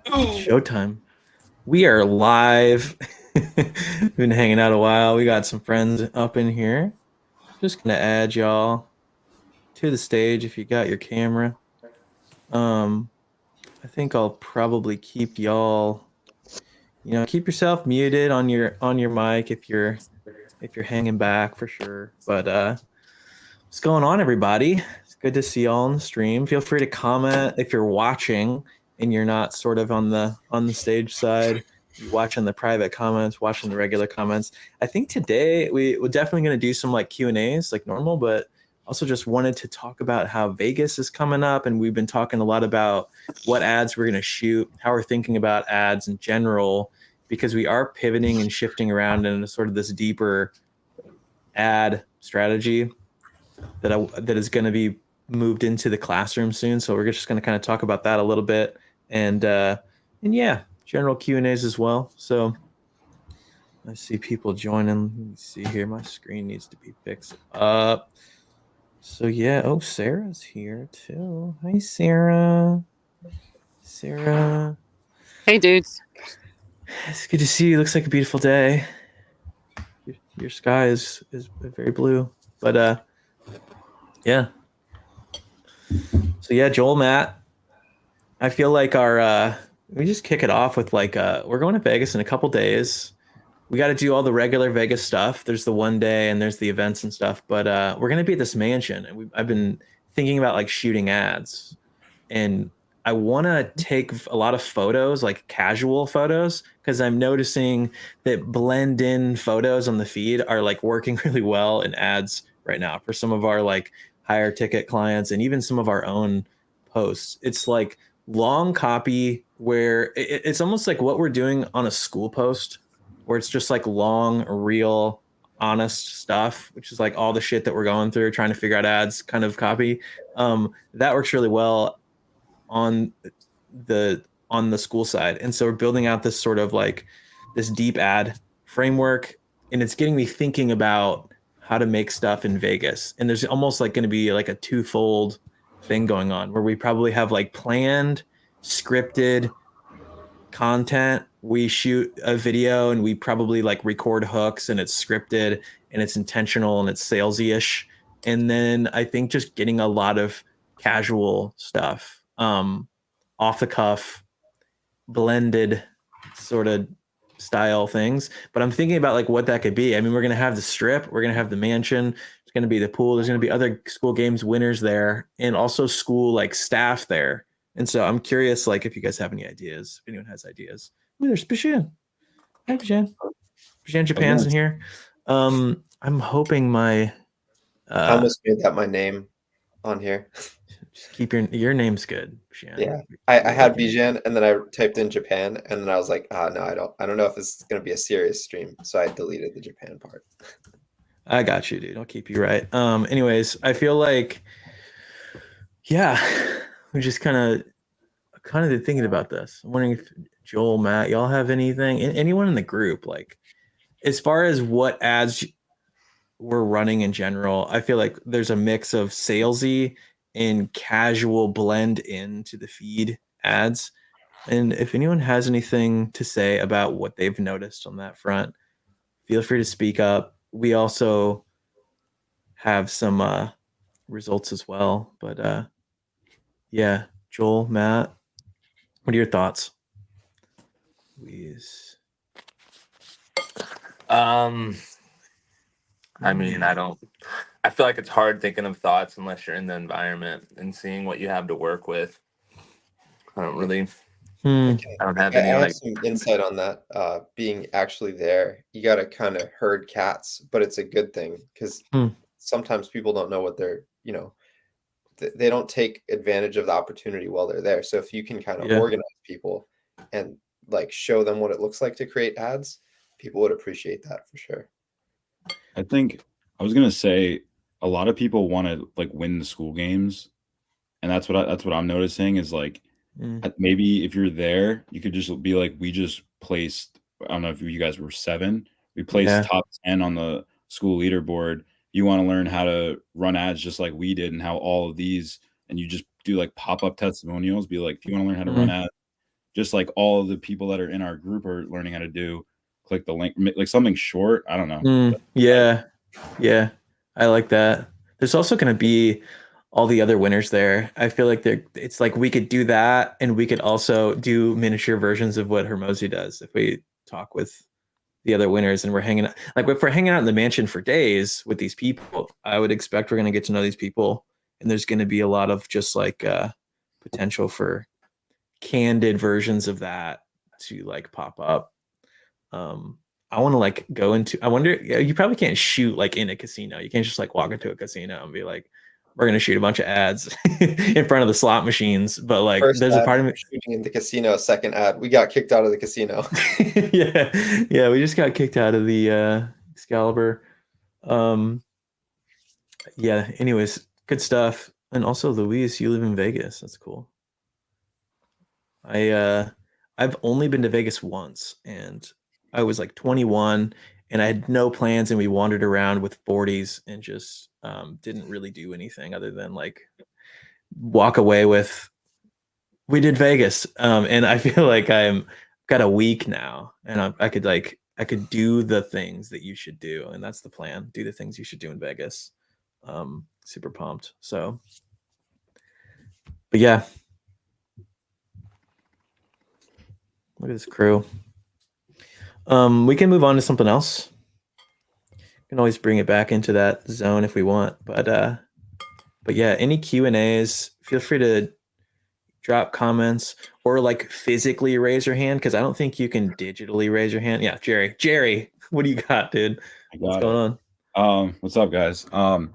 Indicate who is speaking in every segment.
Speaker 1: It's showtime. We are live. Been hanging out a while. We got some friends up in here. Just gonna add y'all to the stage if you got your camera. Um, I think I'll probably keep y'all. Keep yourself muted on your mic if you're hanging back for sure. But what's going on, everybody? It's good to see y'all on the stream. Feel free to comment if you're watching and you're not sort of on the stage side. You watching the private comments, watching the regular comments. I think today we're definitely going to do some like Q&As like normal, but also just wanted to talk about how Vegas is coming up, and we've been talking a lot about what ads we're going to shoot, how we're thinking about ads in general, because we are pivoting and shifting around into sort of this deeper ad strategy that is going to be moved into the classroom soon. So we're just going to kind of talk about that a little bit, and yeah, general Q&As as well. So I see people joining. Let me see here. My screen needs to be fixed up. So yeah. Oh, Sarah's here too. Hi, Sarah. Sarah.
Speaker 2: Hey, dudes.
Speaker 1: It's good to see you. Looks like a beautiful day. Your sky is very blue, but yeah. So yeah, Joel, Matt, I feel like we just kick it off with like we're going to Vegas in a couple days. We got to do all the regular Vegas stuff. There's the one day and there's the events and stuff, but we're gonna be at this mansion, and I've been thinking about like shooting ads, and I want to take a lot of photos, like casual photos, because I'm noticing that blend in photos on the feed are like working really well in ads right now for some of our like higher ticket clients and even some of our own posts. It's like long copy where it's almost like what we're doing on a school post, where it's just like long, real, honest stuff, which is like all the shit that we're going through trying to figure out ads kind of copy. That works really well on the school side, and so we're building out this sort of like this deep ad framework, and it's getting me thinking about how to make stuff in Vegas. And there's almost like going to be like a twofold thing going on, where we probably have like planned scripted content. We shoot a video and we probably like record hooks, and it's scripted and it's intentional and it's salesy-ish. And then I think just getting a lot of casual stuff, off the cuff, blended sort of style things. But I'm thinking about like what that could be. I mean, we're gonna have the strip, we're gonna have the mansion, it's gonna be the pool, there's gonna be other school games winners there, and also school like staff there. And so I'm curious, like, if you guys have any ideas, if anyone has ideas. Ooh, there's Bishan. Hi, Bishan. Bishan Japan's in here. I'm hoping my
Speaker 3: I almost made that my name on here.
Speaker 1: just keep your name's good, Bishan.
Speaker 3: Yeah, I had Bijan, and then I typed in Japan, and then I was like, no, I don't know if this is gonna be a serious stream, so I deleted the Japan part.
Speaker 1: I got you, dude. I'll keep you right. Anyways, I feel like, yeah, we just kind of thinking about this. I'm wondering if Joel, Matt, y'all have anything, anyone in the group, like as far as what ads we're running in general. I feel like there's a mix of salesy and casual blend into the feed ads. And if anyone has anything to say about what they've noticed on that front, feel free to speak up. We also have some results as well. But yeah, Joel, Matt, what are your thoughts? Please.
Speaker 4: I mean, I feel like it's hard thinking of thoughts unless you're in the environment and seeing what you have to work with. I don't really, I don't have
Speaker 3: I
Speaker 4: any
Speaker 3: have
Speaker 4: like,
Speaker 3: some insight on that. Being actually there, you got to kind of herd cats, but it's a good thing because sometimes people don't know what they're, they don't take advantage of the opportunity while they're there. So if you can kind of organize people and like show them what it looks like to create ads, people would appreciate that for sure.
Speaker 5: I think I was gonna say a lot of people want to like win the school games, and that's what I'm noticing is like maybe if you're there, you could just be like, we just placed. I don't know if you guys were 7. We placed top 10 on the school leaderboard. You want to learn how to run ads just like we did, and how all of these, and you just do like pop-up testimonials. Be like, if you want to learn how to run ads, just like all of the people that are in our group are learning how to do. Click the link, like something short. I don't know.
Speaker 1: Yeah. I like that. There's also going to be all the other winners there. I feel like it's like we could do that, and we could also do miniature versions of what Hermosi does if we talk with the other winners and we're hanging out. Like if we're hanging out in the mansion for days with these people, I would expect we're going to get to know these people, and there's going to be a lot of just like potential for candid versions of that to like pop up. I want to like go into, I wonder, you probably can't shoot like in a casino. You can't just like walk into a casino and be like, we're going to shoot a bunch of ads in front of the slot machines. But like,
Speaker 3: First
Speaker 1: there's
Speaker 3: ad,
Speaker 1: a part of me
Speaker 3: shooting in the casino. Second ad, we got kicked out of the casino.
Speaker 1: yeah, we just got kicked out of the Excalibur. Yeah, anyways, good stuff. And also, Luis, you live in Vegas. That's cool. I've only been to Vegas once, and I was like 21 and I had no plans, and we wandered around with 40s and just didn't really do anything other than like walk away with we did Vegas. And I feel like I'm got a week now, and I could do the things that you should do, and that's the plan. Do the things you should do in Vegas. Super pumped. So, but yeah, look at this crew. We can move on to something else. We can always bring it back into that zone if we want, but yeah, any Q&As, feel free to drop comments or like physically raise your hand, because I don't think you can digitally raise your hand. Yeah, Jerry, what do you got, dude? What's going
Speaker 5: on? What's up, guys? I'm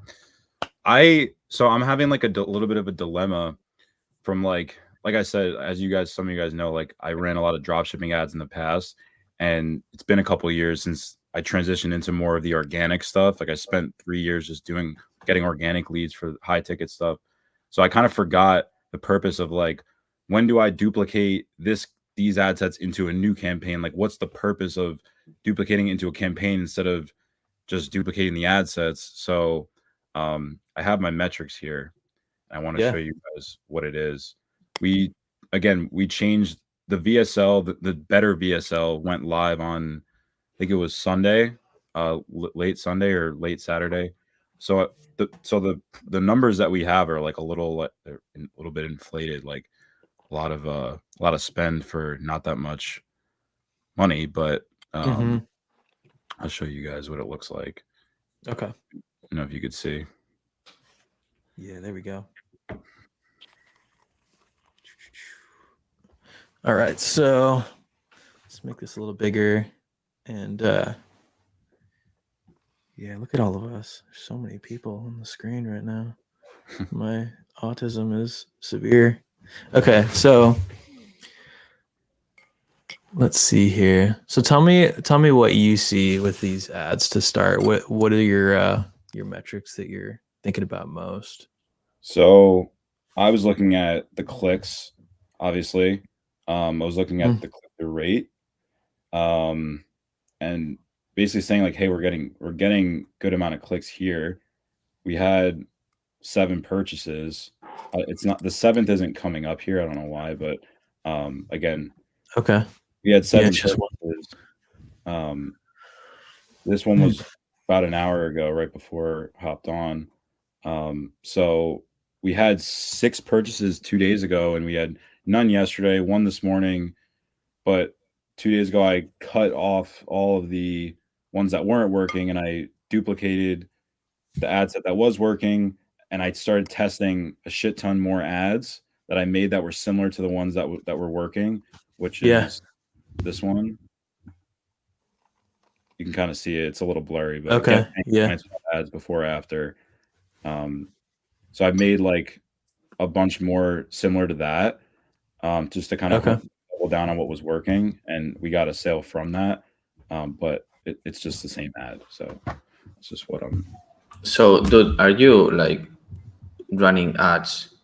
Speaker 5: having like a little bit of a dilemma from like I said, as some of you guys know, like I ran a lot of drop shipping ads in the past, and it's been a couple of years since I transitioned into more of the organic stuff. Like I spent 3 years just getting organic leads for high ticket stuff. So I kind of forgot the purpose of like, when do I duplicate these ad sets into a new campaign? Like what's the purpose of duplicating into a campaign instead of just duplicating the ad sets? So I have my metrics here. I want to show you guys what it is. We changed the VSL, the better VSL went live on, I think it was Sunday, late Sunday or late Saturday. So the numbers that we have are like a little bit inflated, like a lot of spend for not that much money, but I'll show you guys what it looks like.
Speaker 1: Okay.
Speaker 5: I don't know if you could see.
Speaker 1: Yeah, there we go. All right, so let's make this a little bigger, and yeah, look at all of us. There's so many people on the screen right now. My autism is severe. Okay, so let's see here. So tell me what you see with these ads to start. What are your metrics that you're thinking about most?
Speaker 5: So I was looking at the clicks, obviously. I was looking at the click-through rate, and basically saying like, hey, we're getting good amount of clicks here. We had 7 purchases. It's not, the 7th isn't coming up here. I don't know why, but again,
Speaker 1: okay,
Speaker 5: we had 7 purchases. This one was about an hour ago, right before I hopped on. So we had 6 purchases 2 days ago, and we had none yesterday, 1 this morning. But 2 days ago, I cut off all of the ones that weren't working, and I duplicated the ad set that was working, and I started testing a shit ton more ads that I made that were similar to the ones that were working, which is this one. You can kind of see it. It's a little blurry, but
Speaker 1: okay,
Speaker 5: ads before after. So I made like a bunch more similar to that, just to kind of double down on what was working, and we got a sale from that. But it's just the same ad, so it's just what I'm.
Speaker 2: So, dude, are you like running ads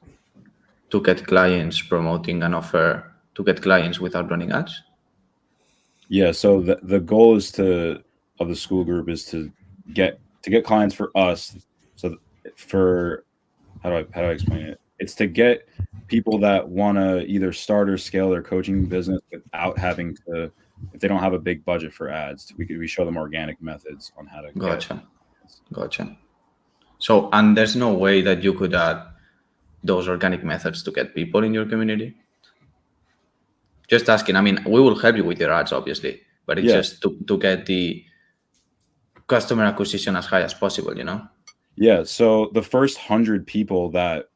Speaker 2: to get clients, promoting an offer to get clients without running ads?
Speaker 5: Yeah. So the goal of the Skool group is to get clients for us. So for how do I explain it? It's to get people that want to either start or scale their coaching business without having to, if they don't have a big budget for ads, we show them organic methods on how to
Speaker 2: Gotcha. So, and there's no way that you could add those organic methods to get people in your community? Just asking. I mean, we will help you with your ads, obviously, but it's just to get the customer acquisition as high as possible, you know?
Speaker 5: Yeah. So the first 100 people that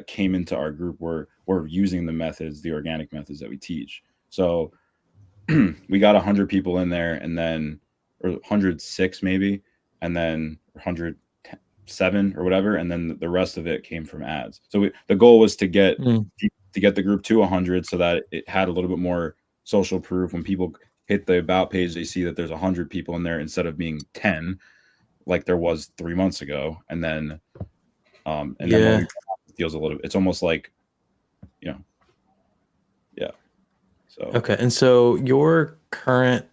Speaker 5: came into our group were using the methods, the organic methods that we teach. So we got 100 people in there, and then, or 106 maybe, and then 107 or whatever, and then the rest of it came from ads. So the goal was to get the group to 100 so that it had a little bit more social proof. When people hit the about page, they see that there's 100 people in there instead of being 10 like there was 3 months ago. And then then when we feels a little, it's almost like, so
Speaker 1: okay. And so your current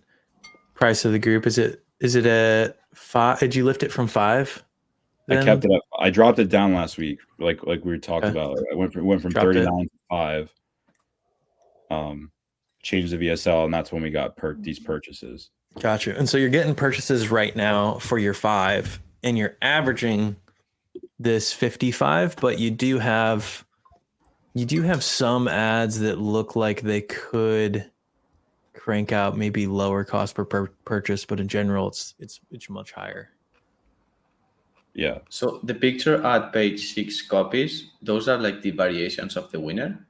Speaker 1: price of the group, is it at 5? Did you lift it from 5?
Speaker 5: I kept it up. I dropped it down last week, like we talked about. I went from 39 to 5. Changed the VSL, and that's when we got these purchases.
Speaker 1: Gotcha. And so you're getting purchases right now for your 5, and you're averaging this 55, but you do have some ads that look like they could crank out maybe lower cost per purchase, but in general it's much higher.
Speaker 5: Yeah.
Speaker 2: So the picture at page 6 copies, those are like the variations of the winner?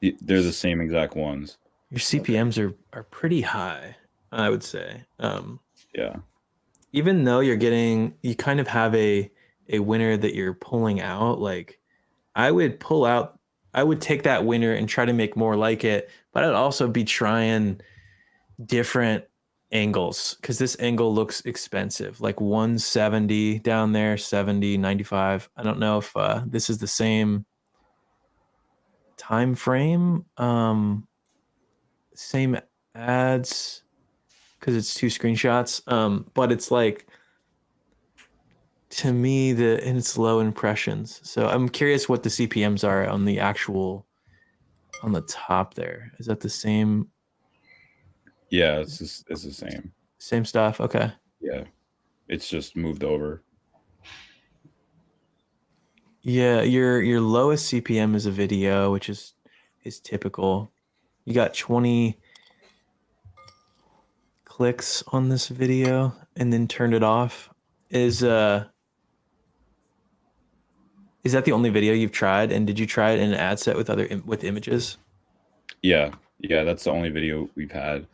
Speaker 5: They're the same exact ones.
Speaker 1: Your CPMs are pretty high, I would say.
Speaker 5: Yeah.
Speaker 1: Even though you kind of have a winner that you're pulling out, like I would take that winner and try to make more like it, but I'd also be trying different angles, because this angle looks expensive, like 170 down there, 70, 95. I don't know if this is the same time frame, same ads, because it's 2 screenshots, but it's like, to me, and it's low impressions. So I'm curious what the CPMs are on the top there. Is that the same?
Speaker 5: Yeah, it's the same.
Speaker 1: Same stuff. Okay.
Speaker 5: Yeah, it's just moved over.
Speaker 1: Yeah, your lowest CPM is a video, which is typical. You got 20 clicks on this video and then turned it off. Is that the only video you've tried? And did you try it in an ad set with images?
Speaker 5: Yeah, that's the only video we've had,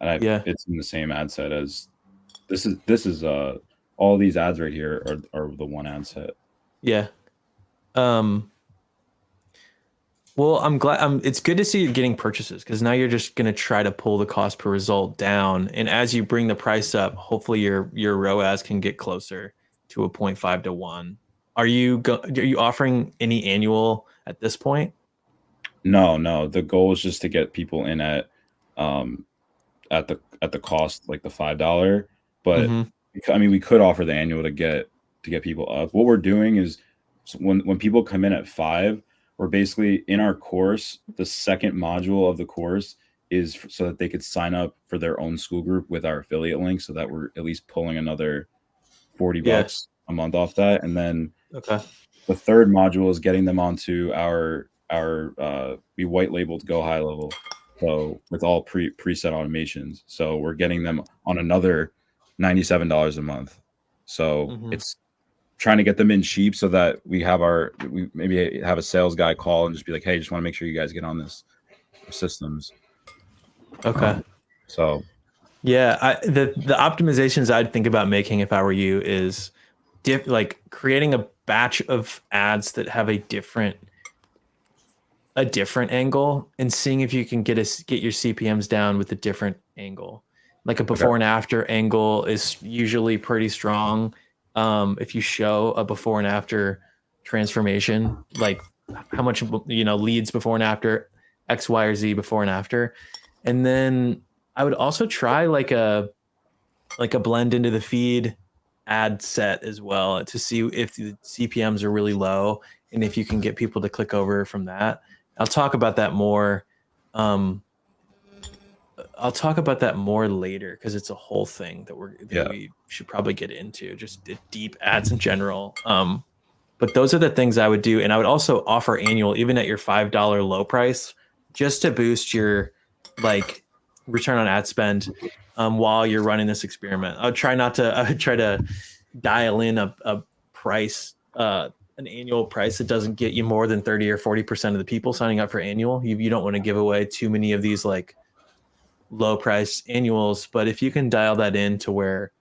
Speaker 5: and it's in the same ad set as this is all these ads right here are the one ad set.
Speaker 1: Yeah. Well, I'm glad. It's good to see you getting purchases, because now you're just gonna try to pull the cost per result down, and as you bring the price up, hopefully your ROAS can get closer to a 0.5 to 1. Are you offering any annual at this point?
Speaker 5: No. The goal is just to get people in at the cost, like the $5. But I mean, we could offer the annual to get people up. What we're doing is, when people come in at 5, we're basically in our course. The second module of the course is so that they could sign up for their own school group with our affiliate link, so that we're at least pulling another $40 a month off that. And then the third module is getting them onto our we white labeled Go High Level, so with all preset automations. So we're getting them on another $97 a month. So it's trying to get them in cheap, so that we maybe have a sales guy call and just be like, hey, just want to make sure you guys get on this systems.
Speaker 1: Okay.
Speaker 5: So
Speaker 1: yeah, the optimizations I'd think about making if I were you is like creating a batch of ads that have a different angle, and seeing if you can get your CPMs down with a different angle. Like a before and after angle is usually pretty strong. If you show a before and after transformation, like how much leads before and after, X, Y, or Z before and after. And then I would also try like a blend into the feed ad set as well to see if the CPMs are really low and if you can get people to click over from that. I'll talk about that more. I'll talk about that more later because it's a whole thing that we should probably get into, just deep ads in general. But those are the things I would do, and I would also offer annual, even at your $5 low price, just to boost your like return on ad spend while you're running this experiment. I would try to dial in a price, an annual price that doesn't get you more than 30 or 40% of the people signing up for annual. You don't want to give away too many of these like low price annuals, but if you can dial that in to where,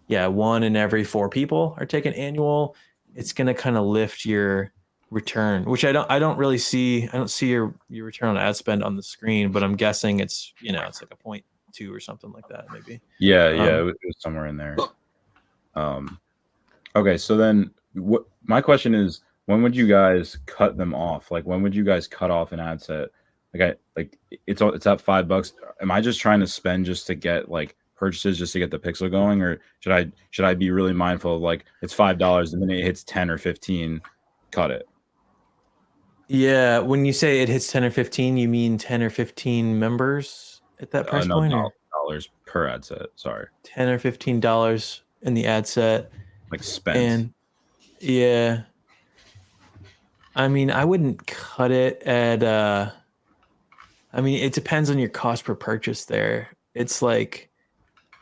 Speaker 1: yeah, 1 in every 4 people are taking annual, it's going to kind of lift your return, which I don't really see. I don't see your return on ad spend on the screen, but I'm guessing it's, it's like a 0.2 or something like that, maybe.
Speaker 5: Yeah, it was somewhere in there. Okay, so then what my question is, when would you guys cut them off? Like, when would you guys cut off an ad set? Like it's at $5. Am I just trying to spend just to get like purchases just to get the pixel going, or should I be really mindful of like it's $5 and then it hits 10 or 15, cut it?
Speaker 1: Yeah, when you say it hits 10 or 15, you mean 10 or 15 members at that price
Speaker 5: No,
Speaker 1: point, or
Speaker 5: dollars per ad set? Sorry,
Speaker 1: $10 or $15 in the ad set,
Speaker 5: like spent.
Speaker 1: And yeah, I mean, I wouldn't cut it at. I mean, it depends on your cost per purchase. There, it's like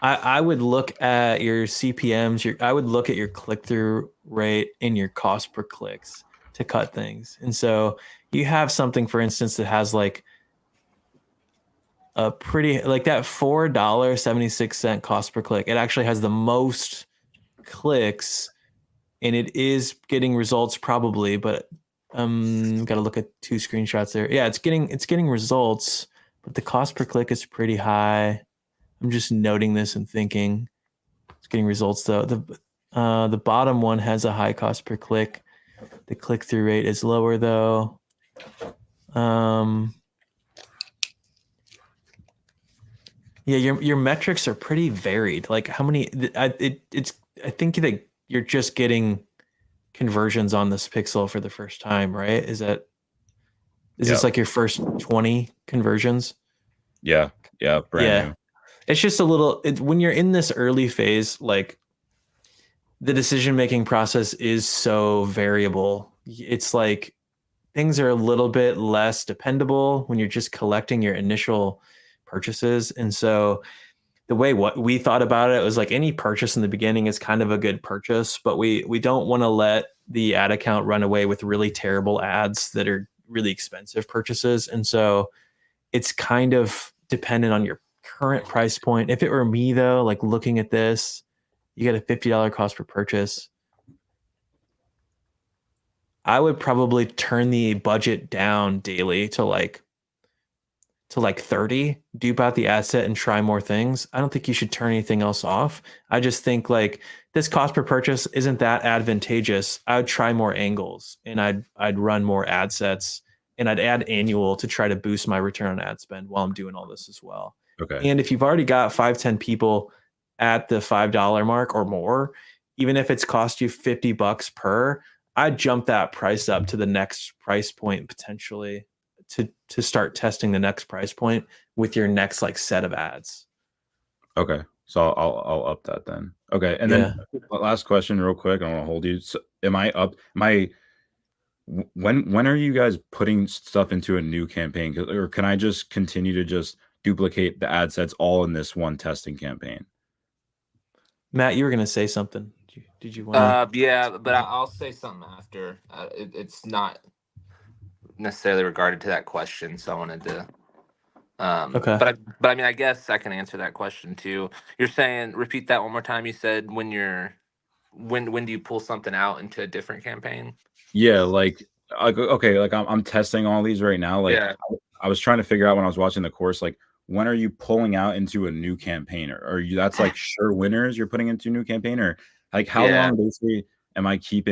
Speaker 1: I would look at your CPMs. I would look at your click through rate and your cost per clicks to cut things. And so you have something, for instance, that has like a pretty like that $4.76 cost per click. It actually has the most clicks, and it is getting results probably, but got to look at 2 screenshots there. Yeah, it's getting results, but the cost per click is pretty high. I'm just noting this and thinking it's getting results though. The bottom one has a high cost per click. The click through rate is lower though. Yeah, your metrics are pretty varied. Like how many? I think that you're just getting conversions on this pixel for the first time, right? Is this like your first 20 conversions?
Speaker 5: Yeah, brand new.
Speaker 1: It's just a little. When you're in this early phase, like the decision-making process is so variable. It's like things are a little bit less dependable when you're just collecting your initial purchases. And so the way what we thought about it was like any purchase in the beginning is kind of a good purchase, but we don't want to let the ad account run away with really terrible ads that are really expensive purchases. And so it's kind of dependent on your current price point. If it were me though, like looking at this, you get a $50 cost per purchase. I would probably turn the budget down daily to like 30, dupe out the asset and try more things. I don't think you should turn anything else off. I just think like this cost per purchase isn't that advantageous. I would try more angles and I'd run more ad sets and I'd add annual to try to boost my return on ad spend while I'm doing all this as well.
Speaker 5: Okay.
Speaker 1: And if you've already got 5-10 people at the $5 mark or more, even if it's cost you $50 per, I'd jump that price up to the next price point potentially to start testing the next price point with your next like set of ads.
Speaker 5: Okay. So I'll up that then. Okay. And then last question real quick. I don't want to hold you. So when are you guys putting stuff into a new campaign? Or can I just continue to just duplicate the ad sets all in this one testing campaign?
Speaker 1: Matt, you were going to say something. Did you want to?
Speaker 4: Yeah, but I'll say something after. It's not necessarily regarded to that question, so I wanted to.
Speaker 1: Okay.
Speaker 4: But I mean, I guess I can answer that question too. You're saying, repeat that one more time. You said when do you pull something out into a different campaign?
Speaker 5: Yeah, like okay, like I'm testing all these right now. Like I was trying to figure out when I was watching the course, like when are you pulling out into a new campaign, or are you that's like sure winners you're putting into a new campaign, or like how long basically am I keep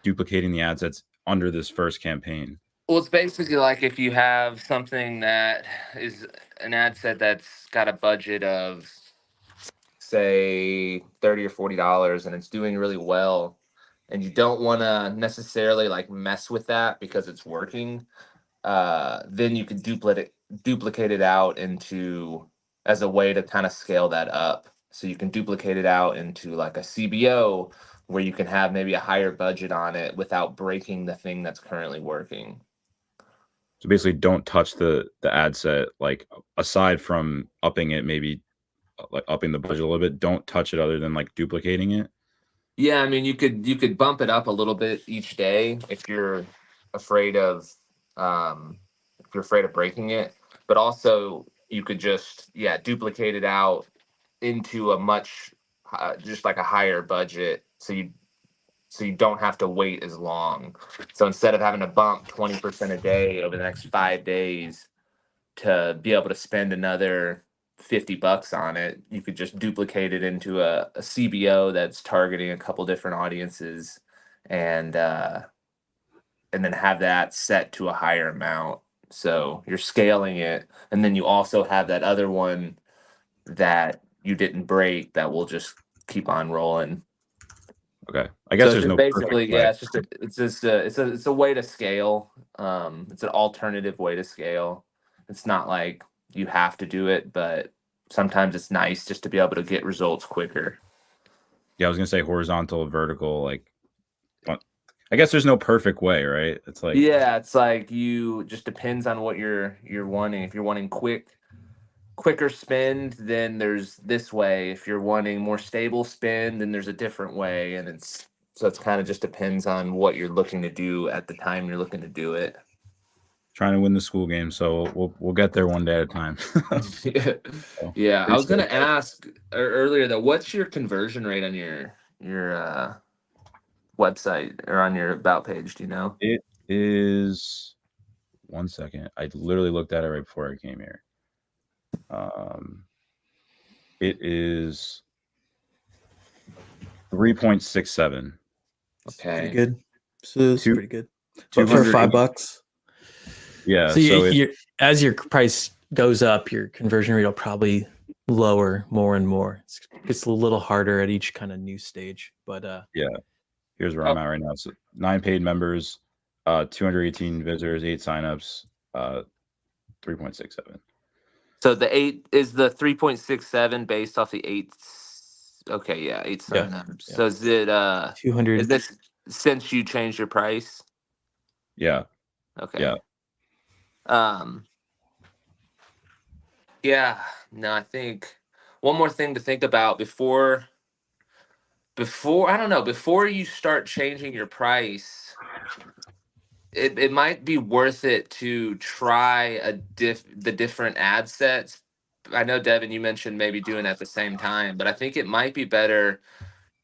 Speaker 5: duplicating the ad sets under this first campaign?
Speaker 4: Well, it's basically like if you have something that is an ad set that's got a budget of say $30 or $40 and it's doing really well, and you don't want to necessarily like mess with that because it's working, then you could duplicate it out into as a way to kind of scale that up. So you can duplicate it out into like a CBO where you can have maybe a higher budget on it without breaking the thing that's currently working.
Speaker 5: So basically, don't touch the ad set. Like aside from upping it, maybe like upping the budget a little bit. Don't touch it other than like duplicating it.
Speaker 4: Yeah, I mean, you could bump it up a little bit each day if you're afraid of breaking it, but also you could just duplicate it out into a much just like a higher budget, so you don't have to wait as long. So instead of having to bump 20% a day over the next 5 days to be able to spend another $50 on it, you could just duplicate it into a CBO that's targeting a couple different audiences, and then have that set to a higher amount. So you're scaling it, and then you also have that other one that you didn't break that will just keep on rolling.
Speaker 5: Okay, I guess
Speaker 4: So
Speaker 5: there's
Speaker 4: it's
Speaker 5: no
Speaker 4: basically,
Speaker 5: perfect way.
Speaker 4: it's a way to scale. It's an alternative way to scale. It's not like you have to do it, but sometimes it's nice just to be able to get results quicker.
Speaker 5: Yeah, I was gonna say horizontal, vertical. Like, I guess there's no perfect way, right? It's like
Speaker 4: It's like you just depends on what you're wanting. If you're wanting quicker spend, then there's this way. If you're wanting more stable spend, then there's a different way. And it's kind of just depends on what you're looking to do at the time you're looking to do it.
Speaker 5: trying to win the school game, so we'll get there one day at a time.
Speaker 4: Yeah, I was gonna ask earlier though, what's your conversion rate on your website or on your about page? Do you know?
Speaker 5: It is 1 second. I literally looked at it right before I came here. It is 3.67.
Speaker 4: Okay,
Speaker 1: Pretty good. So it's
Speaker 5: Two-
Speaker 1: pretty good. But for $5.
Speaker 5: Yeah.
Speaker 1: So you as your price goes up, your conversion rate will probably lower more and more. It's a little harder at each kind of new stage. But
Speaker 5: yeah. Here's where I'm at right now. So 9 paid members, 218 visitors, 8 signups, 3.67.
Speaker 4: so the 3.67 based off the 8. Okay, 8 signups.
Speaker 1: Yeah.
Speaker 4: So is it
Speaker 1: 200?
Speaker 4: is this since you changed your price?
Speaker 5: Yeah.
Speaker 4: Okay.
Speaker 5: Yeah.
Speaker 4: Yeah. No, I think one more thing to think about before I don't know, before you start changing your price, it might be worth it to try the different ad sets. I know, Devin, you mentioned maybe doing it at the same time, but I think it might be better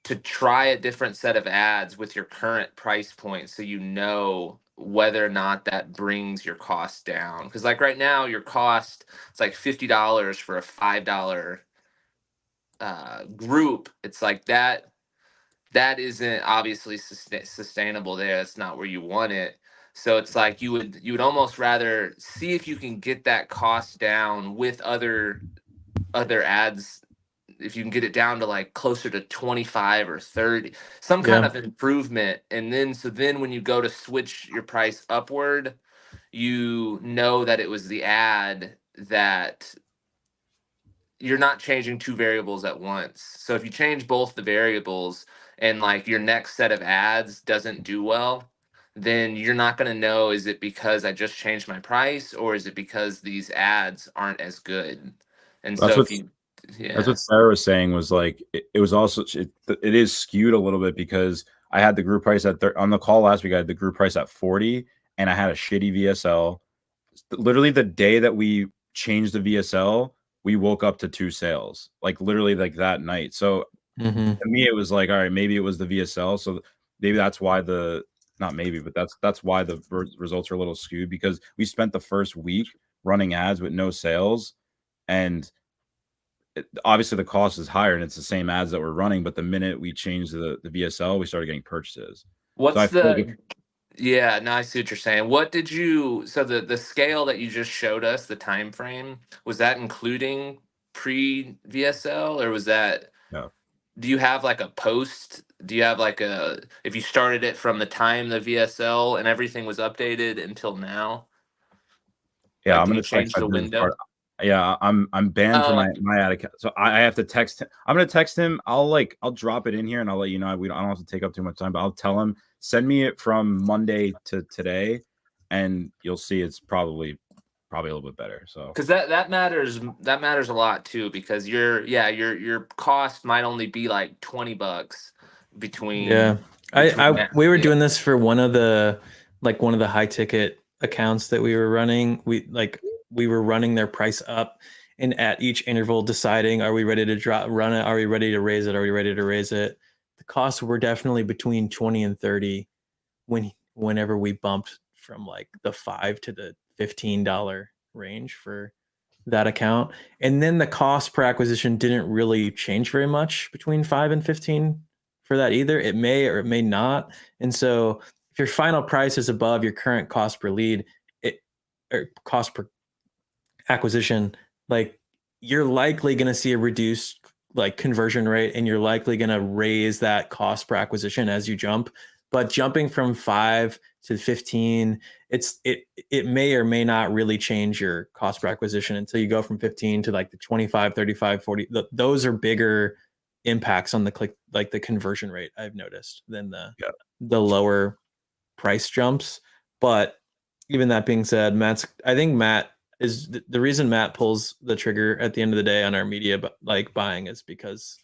Speaker 4: to try a different set of ads with your current price point, so you know whether or not that brings your cost down. Because like right now, your cost, it's like $50 for a $5 group. It's like that isn't obviously sustainable there. That's not where you want it. So it's like you would almost rather see if you can get that cost down with other ads. If you can get it down to like closer to 25 or 30, some kind of improvement. And then when you go to switch your price upward, you know that it was the ad, that you're not changing two variables at once. So if you change both the variables and like your next set of ads doesn't do well, then you're not going to know, is it because I just changed my price, or is it because these ads aren't as good? And
Speaker 5: That's
Speaker 4: so
Speaker 5: that's what Sarah was saying, was like it was also it is skewed a little bit because I had the group price on the call last week. I had the group price at 40 and I had a shitty VSL. Literally the day that we changed the VSL, we woke up to 2 sales, like literally like that night. So to me, it was like, all right, maybe it was the VSL. So maybe that's why not maybe, but that's why the results are a little skewed, because we spent the first week running ads with no sales, and obviously the cost is higher and it's the same ads that we're running. But the minute we changed the VSL, we started getting purchases.
Speaker 4: Yeah, no, I see what you're saying. What did you, so the scale that you just showed us, the time frame, was that including pre VSL, or was that do you have like a post? Do you have like if you started it from the time the VSL and everything was updated until now?
Speaker 5: Yeah,
Speaker 4: Like,
Speaker 5: I'm
Speaker 4: do you
Speaker 5: gonna text
Speaker 4: change the
Speaker 5: that
Speaker 4: window?
Speaker 5: Discord. Yeah, I'm banned from
Speaker 4: Oh,
Speaker 5: my ad account, so I have to text him. I'm gonna text him. I'll drop it in here and I'll let you know. I don't have to take up too much time, but I'll tell him send me it from Monday to today, and you'll see it's probably a little bit better. So
Speaker 4: because that matters. That matters a lot too, because your cost might only be like $20
Speaker 1: Yeah.
Speaker 4: between
Speaker 1: I
Speaker 4: that.
Speaker 1: we were
Speaker 4: Yeah.
Speaker 1: doing this for one of the high ticket accounts that we were running. We were running their price up and at each interval deciding, are we ready to run it? Are we ready to raise it? Are we ready to raise it? The costs were definitely between 20 and 30 whenever we bumped from like the 5 to the $15 range for that account. And then the cost per acquisition didn't really change very much between 5 and 15 for that either. It may or it may not. And so if your final price is above your current cost per lead, or cost per acquisition, like you're likely going to see a reduced like conversion rate, and you're likely going to raise that cost per acquisition as you jump. But jumping from 5 to 15, it may or may not really change your cost per acquisition until you go from 15 to like the 25, 35, 40. Those are bigger impacts on the click, like the conversion rate, I've noticed, than the lower price jumps. But even that being said, I think Matt is the reason Matt pulls the trigger at the end of the day on our media like buying is because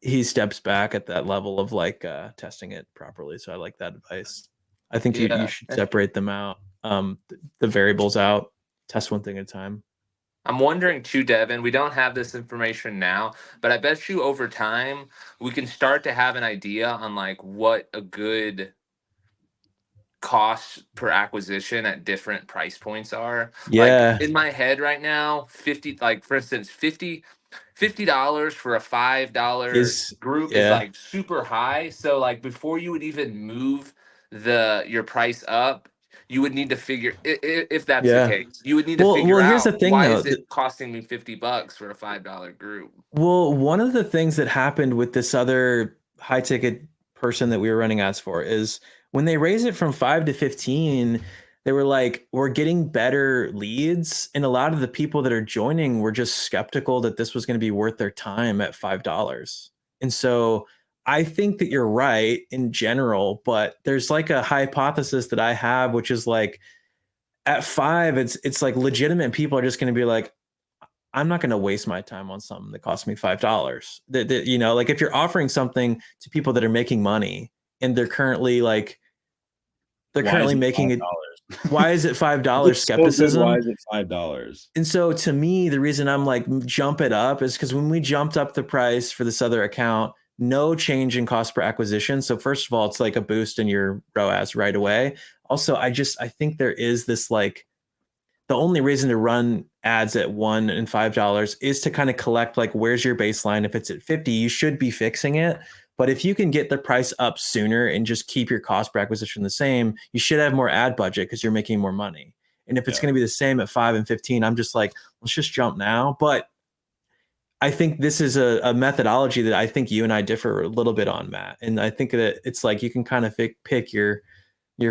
Speaker 1: he steps back at that level of like testing it properly. So I like that advice. I think you
Speaker 4: Yeah.
Speaker 1: should separate them out, the variables out, test one thing at a time.
Speaker 4: I'm wondering too, Devin, we don't have this information now, but I bet you over time we can start to have an idea on like what a good cost per acquisition at different price points are. Like
Speaker 1: Yeah,
Speaker 4: in my head right now, 50, like for instance, $50 for a $5
Speaker 1: is
Speaker 4: group is
Speaker 1: yeah
Speaker 4: like super high. So like before you would even move your price up, you would need to figure if that's the
Speaker 1: yeah.
Speaker 4: case. You would need to
Speaker 1: Well,
Speaker 4: figure
Speaker 1: here's the
Speaker 4: out
Speaker 1: thing
Speaker 4: why
Speaker 1: though.
Speaker 4: is it costing me $50 for a $5 group?
Speaker 1: Well, one of the things that happened with this other high ticket person that we were running ads for is when they raised it from 5 to 15, they were like, we're getting better leads. And a lot of the people that are joining were just skeptical that this was going to be worth their time at $5. And so I think that you're right in general, but there's like a hypothesis that I have, which is like at 5, it's like legitimate people are just going to be like, I'm not going to waste my time on something that costs me $5. Like if you're offering something to people that are making money and they're currently
Speaker 5: why is it
Speaker 1: making it,
Speaker 5: $5?
Speaker 1: why is it $5
Speaker 5: It's so good. Why
Speaker 1: skepticism?
Speaker 5: is it $5?
Speaker 1: And so to me, the reason I'm like jump it up is because when we jumped up the price for this other account, no change in cost per acquisition. So first of all, it's like a boost in your ROAS right away. Also, I think there is this like the only reason to run ads at $1 and $5 is to kind of collect like where's your baseline. If it's at 50, you should be fixing it. But if you can get the price up sooner and just keep your cost per acquisition the same, you should have more ad budget because you're making more money. And if it's going to be the same at 5 and 15, I'm just like, let's just jump now. But I think this is a methodology that I think you and I differ a little bit on, Matt. And I think that it's like you can kind of pick your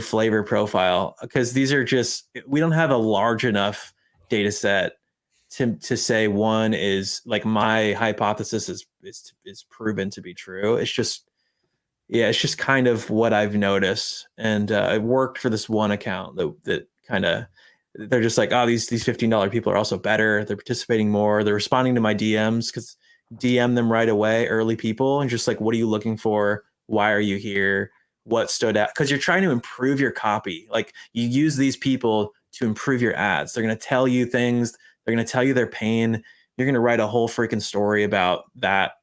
Speaker 1: flavor profile because these are just we don't have a large enough data set to say one is like my hypothesis is proven to be true. It's just it's just kind of what I've noticed, and it worked for this one account that kind of they're just like, oh, these $15 people are also better. They're participating more. They're responding to my DMs because DM them right away, early people, and just like, what are you looking for? Why are you here? What stood out? Because you're trying to improve your copy. Like you use these people to improve your ads. They're going to tell you things. They're going to tell you their pain. You're going to write a whole freaking story about that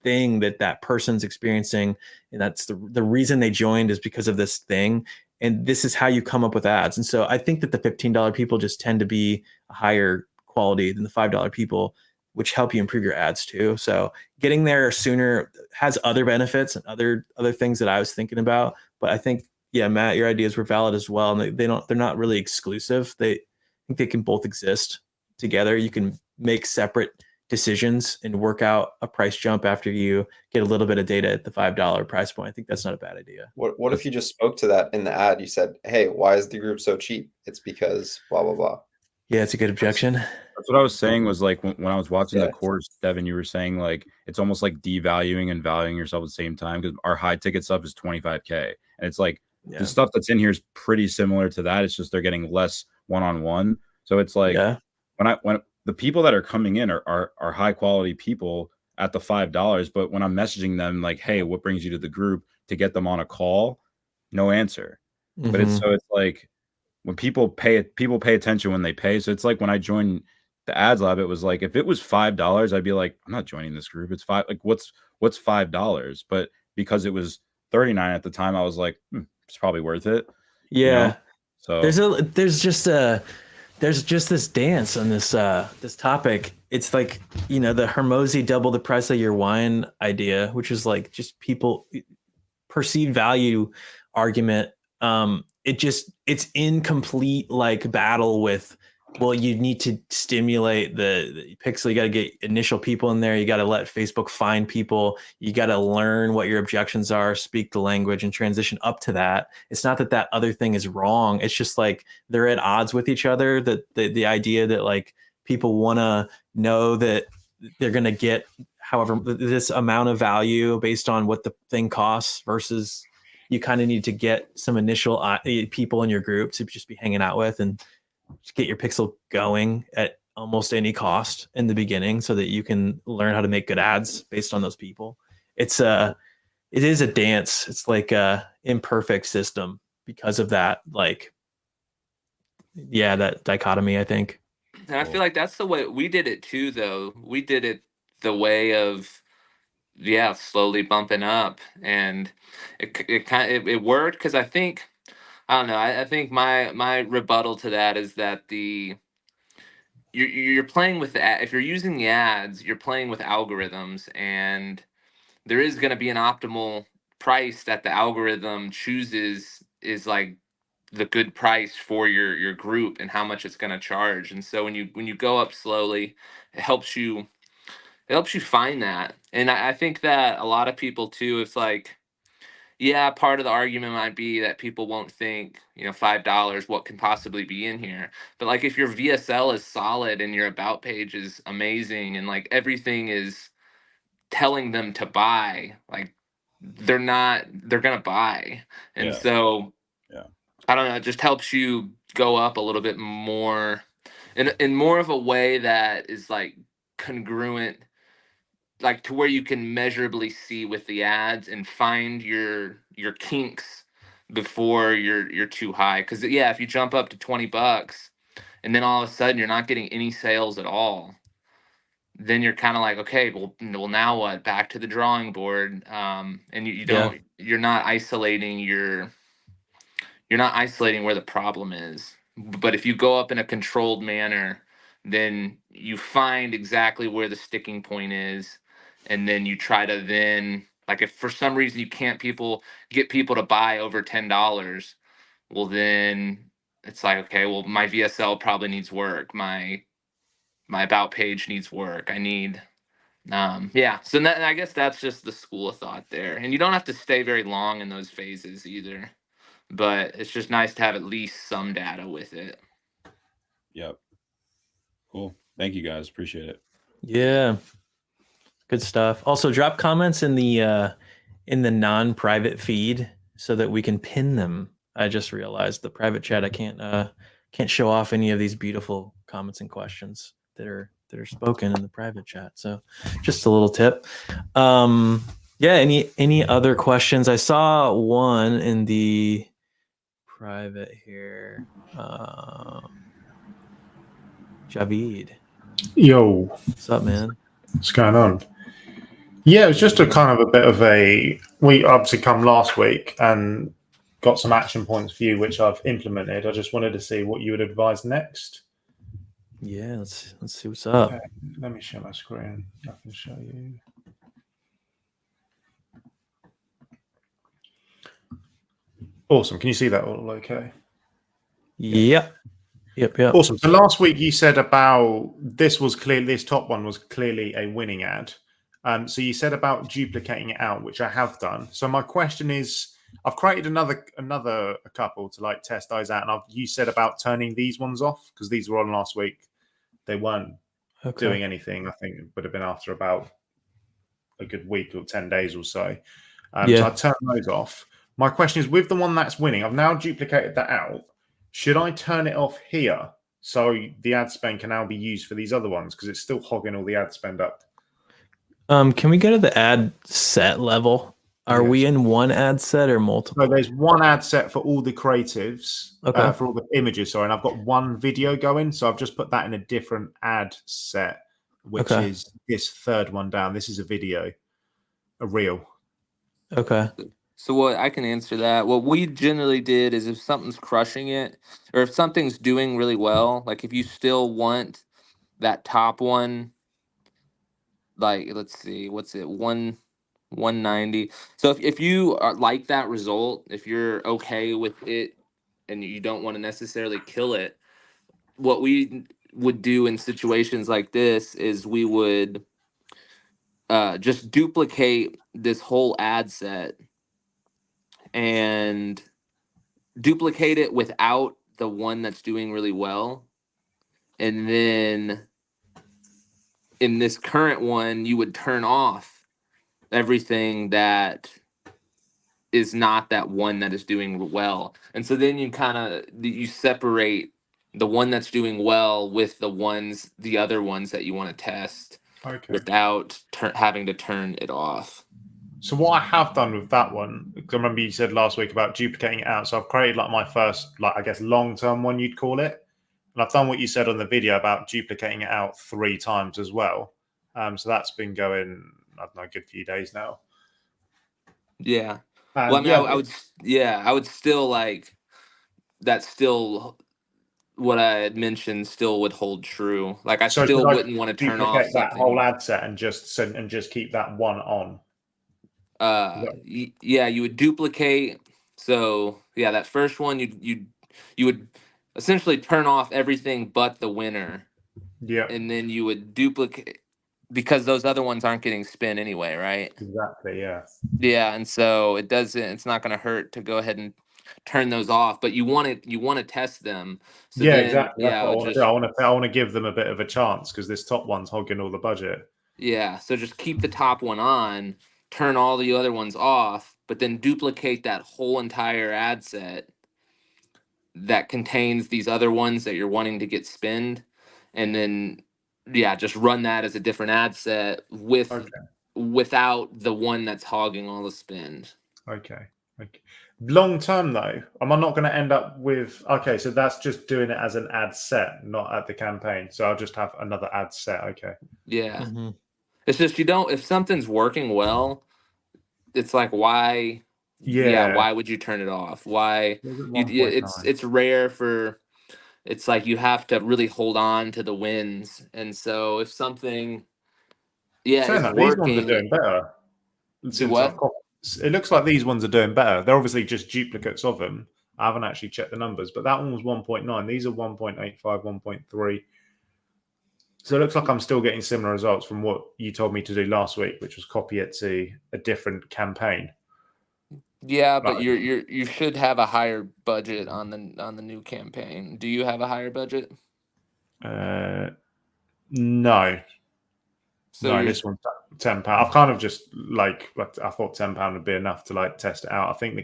Speaker 1: thing that person's experiencing, and that's the reason they joined is because of this thing, and this is how you come up with ads. And so I think that the $15 people just tend to be a higher quality than the $5 people, which help you improve your ads too. So getting there sooner has other benefits and other things that I was thinking about. But I think, yeah, Matt, your ideas were valid as well, and they're not really exclusive. I think they can both exist together. You can make separate decisions and work out a price jump after you get a little bit of data at the $5 price point. I think that's not a bad idea.
Speaker 3: What if you just spoke to that in the ad? You said, "Hey, why is the group so cheap? It's because blah blah blah."
Speaker 1: Yeah, it's a good objection.
Speaker 5: That's what I was saying was like when I was watching
Speaker 3: Yeah.
Speaker 5: the course, Devin, you were saying like it's almost like devaluing and valuing yourself at the same time because our high ticket stuff is 25K. And it's like the stuff that's in here is pretty similar to that. It's just they're getting less one-on-one. So it's like when the people that are coming in are high quality people at the $5, but when I'm messaging them like, hey, what brings you to the group to get them on a call? No answer. But it's like when people pay attention when they pay. So it's like when I joined the ads lab, it was like if it was $5, I'd be like, I'm not joining this group. It's $5. Like what's $5? But because it was 39 at the time, I was like, it's probably worth it.
Speaker 1: Yeah.
Speaker 5: You know? So
Speaker 1: there's just this dance on this topic. It's like, the Hermosi double the price of your wine idea, which is like just people perceived value argument. It's incomplete like battle with, well, you need to stimulate the pixel. You got to get initial people in there. You got to let Facebook find people. You got to learn what your objections are, speak the language, and transition up to that. It's not that other thing is wrong. It's just like they're at odds with each other. That the idea that like people want to know that they're going to get however this amount of value based on what the thing costs versus you kind of need to get some initial people in your group to just be hanging out with and just get your pixel going at almost any cost in the beginning so that you can learn how to make good ads based on those people. It is a dance. It's like a imperfect system because of that, like, that dichotomy, I think.
Speaker 4: And I feel like that's the way we did it too, though. We did it the way of, slowly bumping up, and it worked because I don't know. I think my rebuttal to that is that you're playing with if you're using the ads, you're playing with algorithms, and there is going to be an optimal price that the algorithm chooses is like the good price for your group and how much it's going to charge. And so when you go up slowly, it helps you find that. And I think that a lot of people too, it's like, yeah, part of the argument might be that people won't think, $5, what can possibly be in here. But like if your VSL is solid and your about page is amazing and like everything is telling them to buy, like they're gonna buy. And so I don't know, it just helps you go up a little bit more in more of a way that is like congruent, like to where you can measurably see with the ads and find your kinks before you're too high. Because if you jump up to $20 and then all of a sudden you're not getting any sales at all, then you're kind of like, okay, well now what? Back to the drawing board. And you're not isolating where the problem is. But if you go up in a controlled manner, then you find exactly where the sticking point is, and then you try to like if for some reason you can't get people to buy over $10, well then it's like, okay, well my VSL probably needs work. My about page needs work. I need so I guess that's just the school of thought there. And you don't have to stay very long in those phases either, but it's just nice to have at least some data with it.
Speaker 5: Yep. Cool. Thank you guys. Appreciate it.
Speaker 1: Yeah. Good stuff. Also drop comments in the non-private feed so that we can pin them. I just realized the private chat I can't show off any of these beautiful comments and questions that are spoken in the private chat. So just a little tip. Any other questions? I saw one in the private here. Javid.
Speaker 6: Yo.
Speaker 1: What's up, man?
Speaker 6: What's going on? Yeah, it was just a kind of a bit of we obviously come last week and got some action points for you, which I've implemented. I just wanted to see what you would advise next.
Speaker 1: Yeah, let's see what's up.
Speaker 6: Okay, let me share my screen. I can show you. Awesome. Can you see that all okay?
Speaker 1: Yep. Yep. Yep.
Speaker 6: Awesome. So last week you said about this top one was clearly a winning ad. So you said about duplicating it out, which I have done. So my question is, I've created another couple to like test those out, and you said about turning these ones off because these were on last week. They weren't doing anything. I think it would have been after about a good week or 10 days or so. So I turned those off. My question is, with the one that's winning, I've now duplicated that out. Should I turn it off here so the ad spend can now be used for these other ones because it's still hogging all the ad spend up?
Speaker 1: Can we go to the ad set level? Are we in one ad set or multiple?
Speaker 6: So there's one ad set for all the creatives, for all the images, sorry, and I've got one video going. So I've just put that in a different ad set, which is this third one down. This is a video, a reel.
Speaker 1: Okay.
Speaker 4: So what I can answer that. What we generally did is if something's crushing it, or if something's doing really well, like if you still want that top one, like let's see, what's it, 190. So if you are like that result, if you're okay with it and you don't want to necessarily kill it, what we would do in situations like this is we would just duplicate this whole ad set and duplicate it without the one that's doing really well. And then in this current one, you would turn off everything that is not that one that is doing well. And so then you separate the one that's doing well with the other ones that you want to test without having to turn it off.
Speaker 6: So what I have done with that one, because I remember you said last week about duplicating it out. So I've created like my first, like I guess, long-term one you'd call it. And I've done what you said on the video about duplicating it out 3 times as well. So that's been going, I don't know, a good few days now.
Speaker 4: Yeah. Well, I mean, I would still like that. Still, what I had mentioned still would hold true. Like I still wouldn't want to turn off
Speaker 6: that whole ad set and just keep that one on.
Speaker 4: Yeah, you would duplicate. So yeah, that first one you would essentially turn off everything but the winner.
Speaker 6: Yeah.
Speaker 4: And then you would duplicate because those other ones aren't getting spin anyway, right?
Speaker 6: Exactly, yeah.
Speaker 4: Yeah, and so it's not going to hurt to go ahead and turn those off, but you want to test them. So
Speaker 6: yeah,
Speaker 4: then,
Speaker 6: exactly.
Speaker 4: Yeah,
Speaker 6: I want to give them a bit of a chance because this top one's hogging all the budget.
Speaker 4: Yeah, so just keep the top one on, turn all the other ones off, but then duplicate that whole entire ad set that contains these other ones that you're wanting to get spinned, and then just run that as a different ad set without the one that's hogging all the spend.
Speaker 6: Okay. Long term though, am I not going to end up with so that's just doing it as an ad set, not at the campaign. So I'll just have another ad set. Okay.
Speaker 4: Yeah. Mm-hmm. It's just if something's working well, it's like why would you turn it off? Why it's rare for it's like you have to really hold on to the wins. And so if something is working,
Speaker 6: these ones are doing better. It looks like these ones are doing better. They're obviously just duplicates of them. I haven't actually checked the numbers, but that one was 1.9. These are 1.85, 1.3. So it looks like I'm still getting similar results from what you told me to do last week, which was copy it to a different campaign.
Speaker 4: Yeah, but you should have a higher budget on the new campaign. Do you have a higher budget?
Speaker 6: No. This one's £10. I've kind of just I thought £10 would be enough to like test it out. I think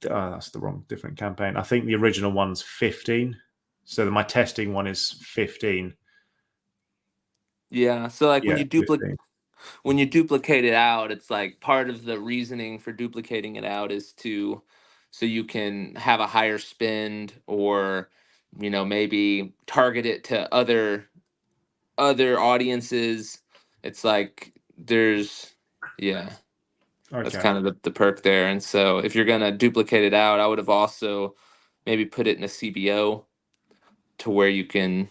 Speaker 6: that's the different campaign. I think the original one's 15. So my testing one is 15.
Speaker 4: Yeah. So like when you duplicate it out, it's like part of the reasoning for duplicating it out is so you can have a higher spend or maybe target it to other audiences. It's like that's kind of the perk there. And so if you're gonna duplicate it out, I would have also maybe put it in a CBO to where you can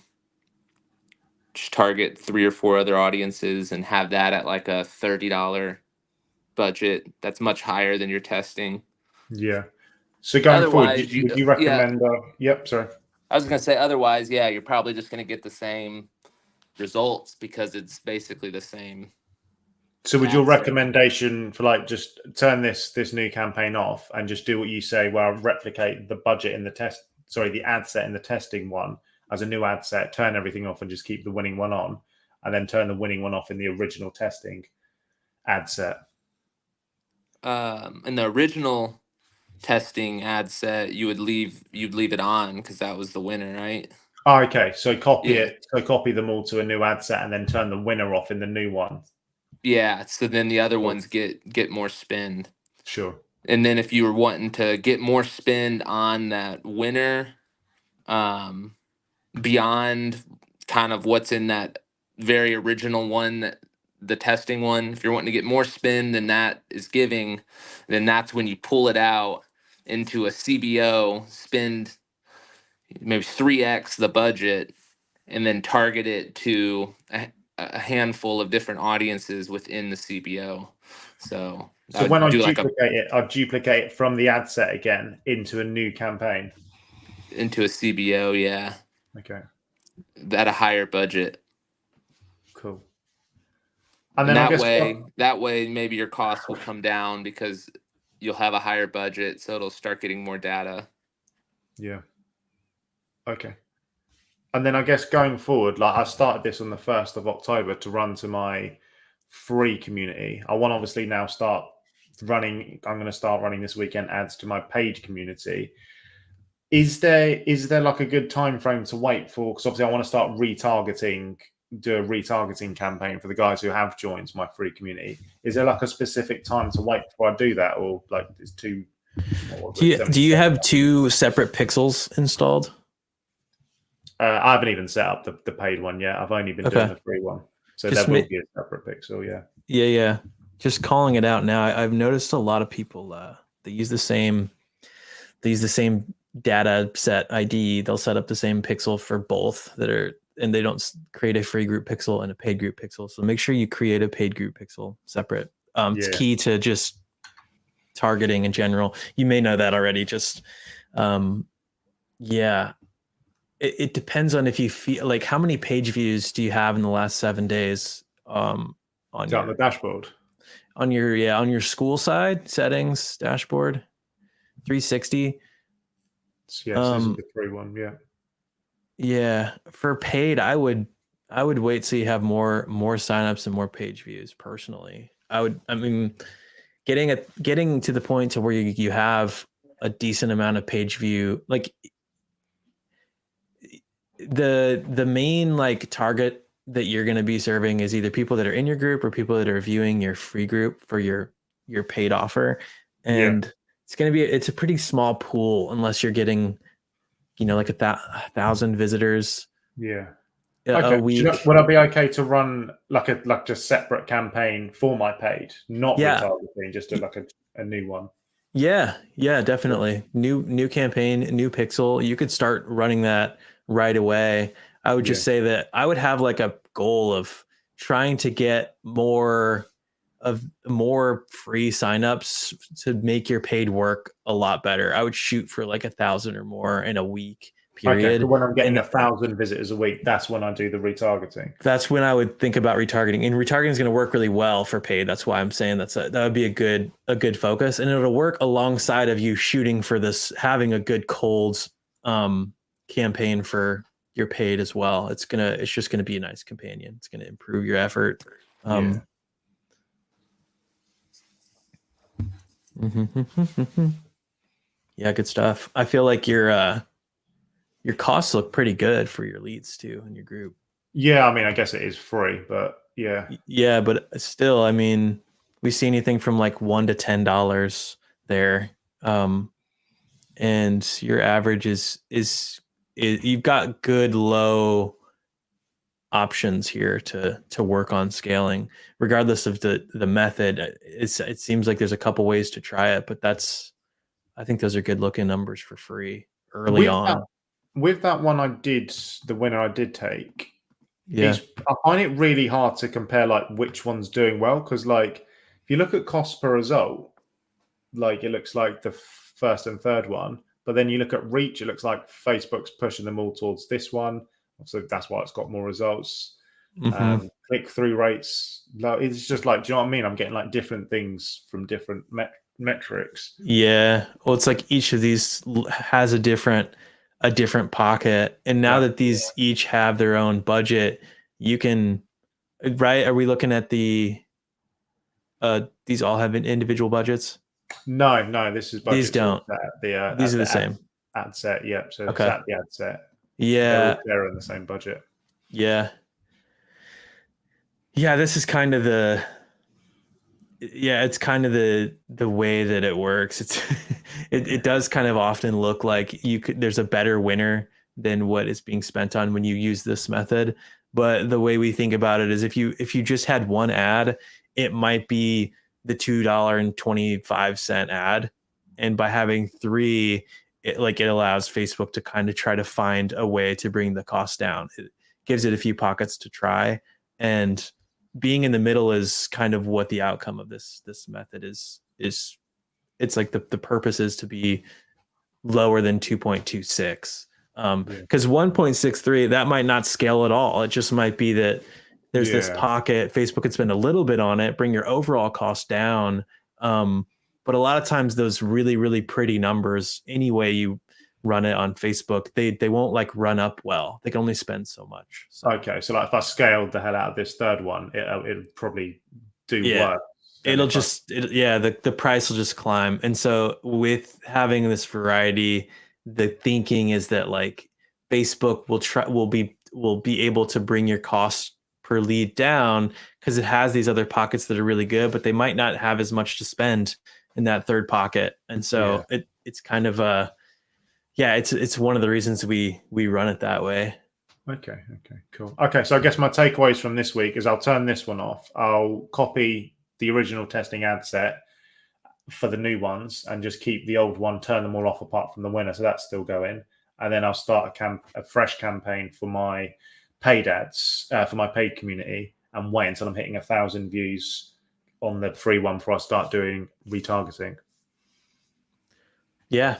Speaker 4: just target 3 or 4 other audiences and have that at like a $30 budget. That's much higher than your testing.
Speaker 6: Yeah. So going forward, would you recommend? Sorry.
Speaker 4: I was gonna say otherwise, yeah, you're probably just gonna get the same results because it's basically the same.
Speaker 6: So would your
Speaker 4: ad set.
Speaker 6: recommendation for like just turn this new campaign off and just do what you say, well, replicate the budget in the the ad set in the testing one as a new ad set, turn everything off and just keep the winning one on, and then turn the winning one off in the original testing ad set?
Speaker 4: In the original testing ad set, you'd leave it on because that was the winner, right?
Speaker 6: Oh, okay. So copy
Speaker 4: Yeah.
Speaker 6: it. So copy them all to a new ad set and then turn the winner off in the new one.
Speaker 4: Yeah, so then the other
Speaker 6: Cool.
Speaker 4: ones get more spend.
Speaker 6: Sure.
Speaker 4: And then if you were wanting to get more spend on that winner, beyond kind of what's in that very original one, the testing one, if you're wanting to get more spend than that is giving, then that's when you pull it out into a CBO, spend maybe 3x the budget, and then target it to a handful of different audiences within the CBO. So
Speaker 6: when I duplicate it, I'd duplicate it from the ad set again into a new campaign.
Speaker 4: Into a CBO, yeah.
Speaker 6: Okay.
Speaker 4: At a higher budget.
Speaker 6: Cool. And then
Speaker 4: that way maybe your costs will come down because you'll have a higher budget, so it'll start getting more data.
Speaker 6: Yeah. Okay. And then I guess going forward, like I started this on the 1st of October to run to my free community. I want to obviously now start running. I'm going to start running this weekend ads to my paid community. Is there like a good time frame to wait for? Because obviously I want to start do a retargeting campaign for the guys who have joined my free community. Is there like a specific time to wait before I do that, or like it's too?
Speaker 1: Do you have 2 separate pixels installed?
Speaker 6: I haven't even set up the paid one yet. I've only been doing the free one, so there will be a separate pixel. Yeah.
Speaker 1: Yeah. Just calling it out now. I've noticed a lot of people they use the same data set ID. They'll set up the same pixel for both and they don't create a free group pixel and a paid group pixel. So make sure you create a paid group pixel separate. It's key to just targeting in general. You may know that already. Just it depends on if you feel like how many page views do you have in the last 7 days on
Speaker 6: the dashboard,
Speaker 1: on your Skool side settings dashboard 360.
Speaker 6: Yes, this is the free one.
Speaker 1: Yeah, for paid, I would wait till you have more signups and more page views. Personally, getting to the point to where you have a decent amount of page view, like the main like target that you're going to be serving is either people that are in your group or people that are viewing your free group for your paid offer, and it's a pretty small pool unless you're getting like 1,000 visitors a week.
Speaker 6: Would I be okay to run like just separate campaign for my paid, not retargeting, just like a new one?
Speaker 1: Yeah, definitely. New campaign, new pixel. You could start running that right away. I would just say that I would have like a goal of trying to get more free signups to make your paid work a lot better. I would shoot for like 1,000 or more in a week period.
Speaker 6: Okay, so when I'm getting 1,000 visitors a week, that's when I do the retargeting.
Speaker 1: That's when I would think about retargeting, and retargeting is going to work really well for paid. That's why I'm saying that would be a good focus, and it'll work alongside of you shooting for this, having a good cold campaign for your paid as well. It's just gonna be a nice companion. It's gonna improve your effort. Yeah, good stuff. I feel like your costs look pretty good for your leads too in your group.
Speaker 6: Yeah, I mean, I guess it is free, but yeah.
Speaker 1: Yeah, but still, I mean, we see anything from like $1 to $10 there, and your average is you've got good low options here to work on scaling, regardless of the method. It seems like there's a couple ways to try it, but I think those are good looking numbers for free early on.
Speaker 6: With that one the winner I did take,
Speaker 1: I
Speaker 6: find it really hard to compare like which one's doing well, because like if you look at cost per result, like it looks like the first and third one, But then you look at reach, it looks like Facebook's pushing them all towards this one. So that's why it's got more results. Click-through rates, it's just like, do you know what I mean? I'm getting like different things from different metrics.
Speaker 1: Yeah. Well, it's like each of these has a different pocket. And now that these each have their own budget, you can, right? Are we looking at these all have individual budgets?
Speaker 6: No, this is budget.
Speaker 1: These don't. These are the same.
Speaker 6: Ad set, yeah. So
Speaker 1: okay.
Speaker 6: It's at the ad set.
Speaker 1: Yeah.
Speaker 6: They're in the same budget.
Speaker 1: Yeah. Yeah, this is kind of it's kind of the way that it works. It's it does kind of often look like there's a better winner than what is being spent on when you use this method. But the way we think about it is if you just had one ad, it might be the $2.25 ad. And by having three, it allows Facebook to kind of try to find a way to bring the cost down. It gives it a few pockets to try. And being in the middle is kind of what the outcome of this method is. It's like the purpose is to be lower than 2.26. Because 1.63, that might not scale at all. It just might be that there's this pocket. Facebook could spend a little bit on it, bring your overall cost down. But a lot of times those really, really pretty numbers, any way you run it on Facebook, they won't like run up well. They can only spend so much. So.
Speaker 6: Okay, so like if I scaled the hell out of this third one, it'll probably do worse.
Speaker 1: It'll just the price will just climb. And so with having this variety, the thinking is that like Facebook will be able to bring your cost per lead down because it has these other pockets that are really good, but they might not have as much to spend in that third pocket. And so it's kind of it's one of the reasons we run it that way.
Speaker 6: Okay, cool. Okay, so I guess my takeaways from this week is I'll turn this one off. I'll copy the original testing ad set for the new ones and just keep the old one, turn them all off apart from the winner. So that's still going. And then I'll start a fresh campaign for my paid ads, for my paid community, and wait until I'm hitting 1,000 views on the free one before I start doing retargeting. Yeah,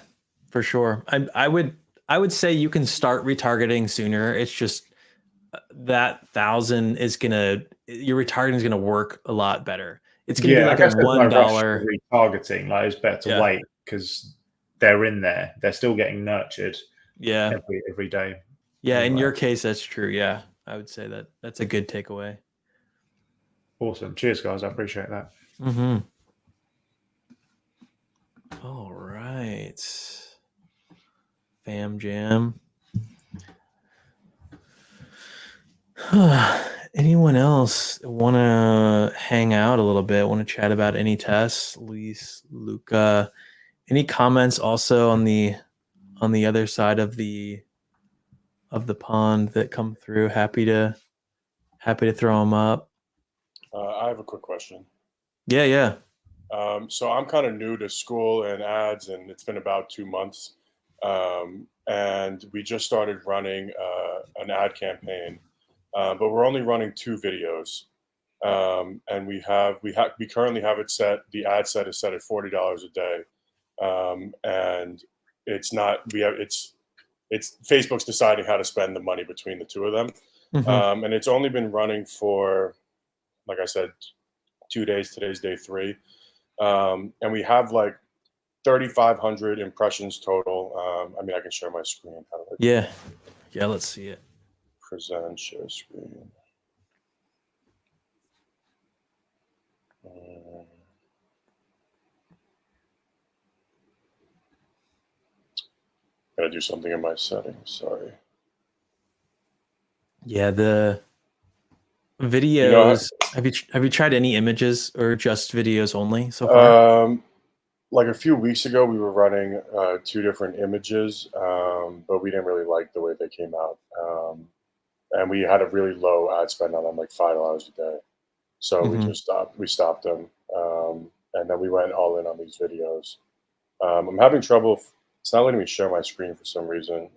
Speaker 1: for sure. I would say you can start retargeting sooner. It's just that 1,000 your retargeting is gonna work a lot better. It's gonna be like a $1
Speaker 6: retargeting. Like it's better to wait because they're in there. They're still getting nurtured.
Speaker 1: Yeah,
Speaker 6: every day.
Speaker 1: Yeah, anyway. In your case, that's true. Yeah, I would say that's a good takeaway.
Speaker 6: Awesome. Cheers, guys. I appreciate that.
Speaker 1: Mm-hmm. All right. Fam Jam. Anyone else want to hang out a little bit? Want to chat about any tests? Luis, Luca. Any comments also on the other side of the pond that come through? Happy to throw them up.
Speaker 7: I have a quick question.
Speaker 1: Yeah.
Speaker 7: So I'm kind of new to Skool and ads, and it's been about 2 months. And we just started running an ad campaign, but we're only running 2 videos. And we currently have it set. The ad set is set at $40 a day, and it's Facebook's deciding how to spend the money between the 2 of them. Mm-hmm. And it's only been running for, like I said, 2 days. Today's day 3. And we have like 3,500 impressions total. I mean, I can share my screen.
Speaker 1: Yeah, let's see it.
Speaker 7: Present, share screen. Gotta do something in my settings. Sorry.
Speaker 1: Yeah, the videos. Have you tried any images or just videos only so far?
Speaker 7: Like a few weeks ago, we were running 2 different images, but we didn't really like the way they came out, and we had a really low ad spend on them, like $5 a day. So we just stopped. We stopped them, and then we went all in on these videos. I'm having trouble. It's not letting me share my screen for some reason.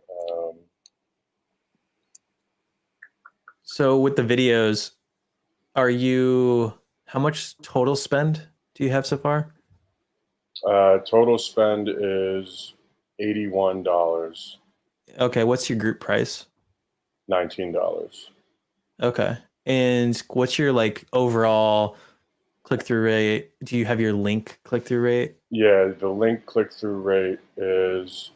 Speaker 1: So with the videos, how much total spend do you have so far?
Speaker 7: Total spend is $81,
Speaker 1: Okay, what's your group price?
Speaker 7: $19.
Speaker 1: Okay. And what's your like overall click-through rate? Do you have your link click-through rate?
Speaker 7: Yeah, the link click-through rate is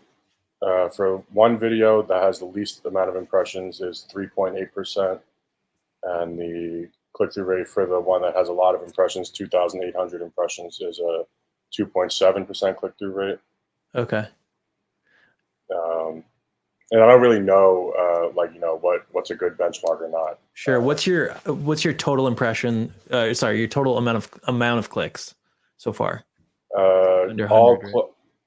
Speaker 7: for one video that has the least amount of impressions is 3.8%, and the click-through rate for the one that has a lot of impressions, 2,800 impressions, is a 2.7% click-through rate.
Speaker 1: Okay.
Speaker 7: And I don't really know, what's a good benchmark or not.
Speaker 1: Sure. What's your total impression? Sorry, your total amount of clicks so far? Under 100, right?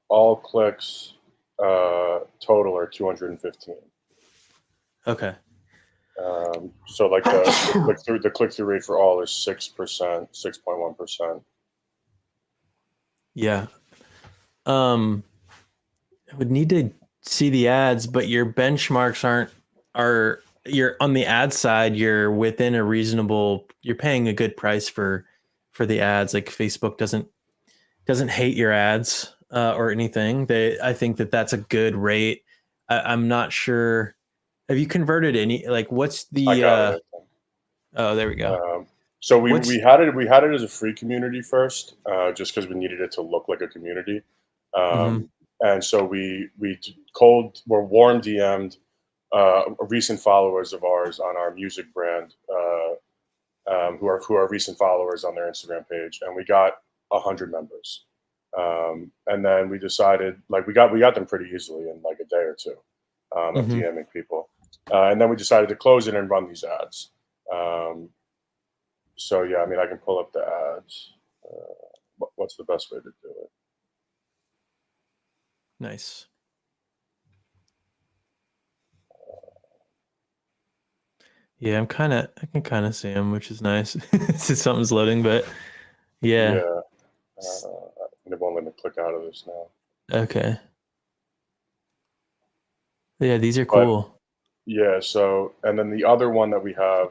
Speaker 7: All clicks total are 215.
Speaker 1: Okay.
Speaker 7: So like the click-through rate for all is 6%, 6.1%.
Speaker 1: Yeah. I would need to see the ads, but your benchmarks you're on the ad side, you're within a reasonable, you're paying a good price for the ads. Like Facebook doesn't hate your ads or anything. I think that's a good rate. I'm not sure. Have you converted any? Like, what's the?
Speaker 7: I got it.
Speaker 1: Oh, there we go.
Speaker 7: So we had it as a free community first, just because we needed it to look like a community. And so we warm DM'd recent followers of ours on our music brand, who are recent followers on their Instagram page, and we got 100 members. And then we decided, like, we got them pretty easily in like a day or two of DMing people, and then we decided to close it and run these ads. So yeah, I mean, I can pull up the ads. What's the best way to do it?
Speaker 1: Nice. Yeah, I can kind of see them, which is nice. Something's loading, but yeah.
Speaker 7: It won't let me click out of this now.
Speaker 1: Okay. Yeah, these are cool.
Speaker 7: Yeah. So, and then the other one that we have,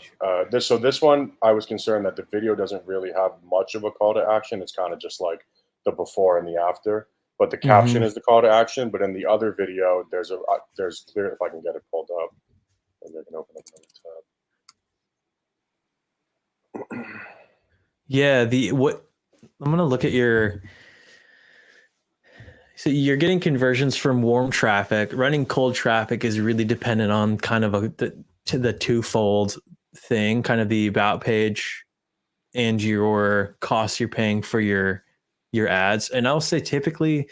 Speaker 7: this one, I was concerned that the video doesn't really have much of a call to action. It's kind of just like the before and the after, but the caption is the call to action. But in the other video, there's clear, if I can get it pulled up, maybe I can open up another tab.
Speaker 1: Yeah, I'm gonna look at so you're getting conversions from warm traffic. Running cold traffic is really dependent on kind of the twofold thing, kind of the about page and your costs you're paying for your ads. And I'll say typically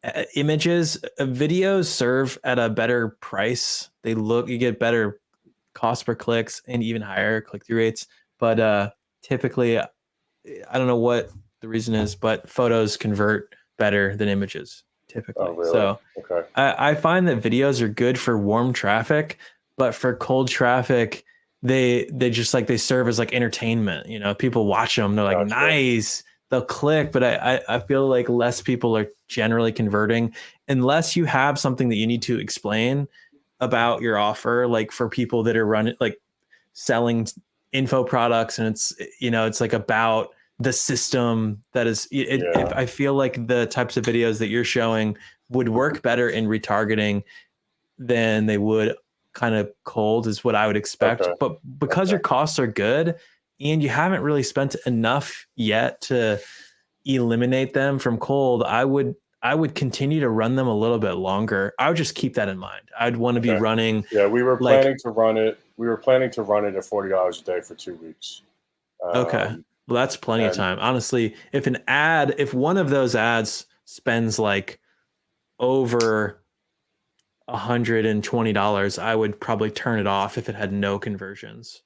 Speaker 1: videos serve at a better price. You get better cost per clicks and even higher click-through rates. But typically, I don't know what the reason is, but photos convert better than images typically.
Speaker 7: Oh, really?
Speaker 1: So
Speaker 7: okay.
Speaker 1: I find that videos are good for warm traffic, but for cold traffic, they just like they serve as like entertainment. You know, people watch them, they're like, nice, they'll click, but I feel like less people are generally converting unless you have something that you need to explain about your offer, like for people that are running like selling info products, and it's like about the system that is I feel like the types of videos that you're showing would work better in retargeting than they would kind of cold is what I would expect. Okay. But because your costs are good and you haven't really spent enough yet to eliminate them from cold, I would continue to run them a little bit longer. I would just keep that in mind. I'd want to be running.
Speaker 7: Yeah, we were planning to run it. We were planning to run it at $40 a day for 2 weeks.
Speaker 1: Okay. Well, that's plenty of time. Honestly, if one of those ads spends like over $120, I would probably turn it off if it had no conversions.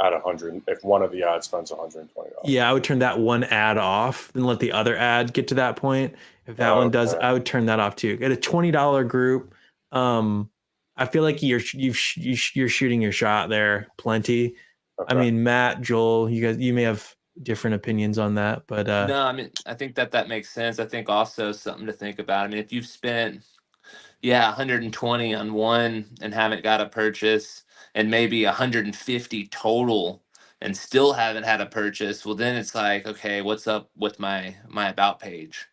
Speaker 7: At 100, if one of the ads spends $120.
Speaker 1: Yeah, I would turn that one ad off and let the other ad get to that point. If that one does, I would turn that off too. At a $20 group, I feel like you're shooting your shot there plenty. Okay. I mean, Matt, Joel, you may have different opinions on that, but
Speaker 4: no, I mean, I think that makes sense. I think also something to think about. I mean, if you've spent 120 on one and haven't got a purchase, and maybe 150 total and still haven't had a purchase, well, then it's like, okay, what's up with my about page?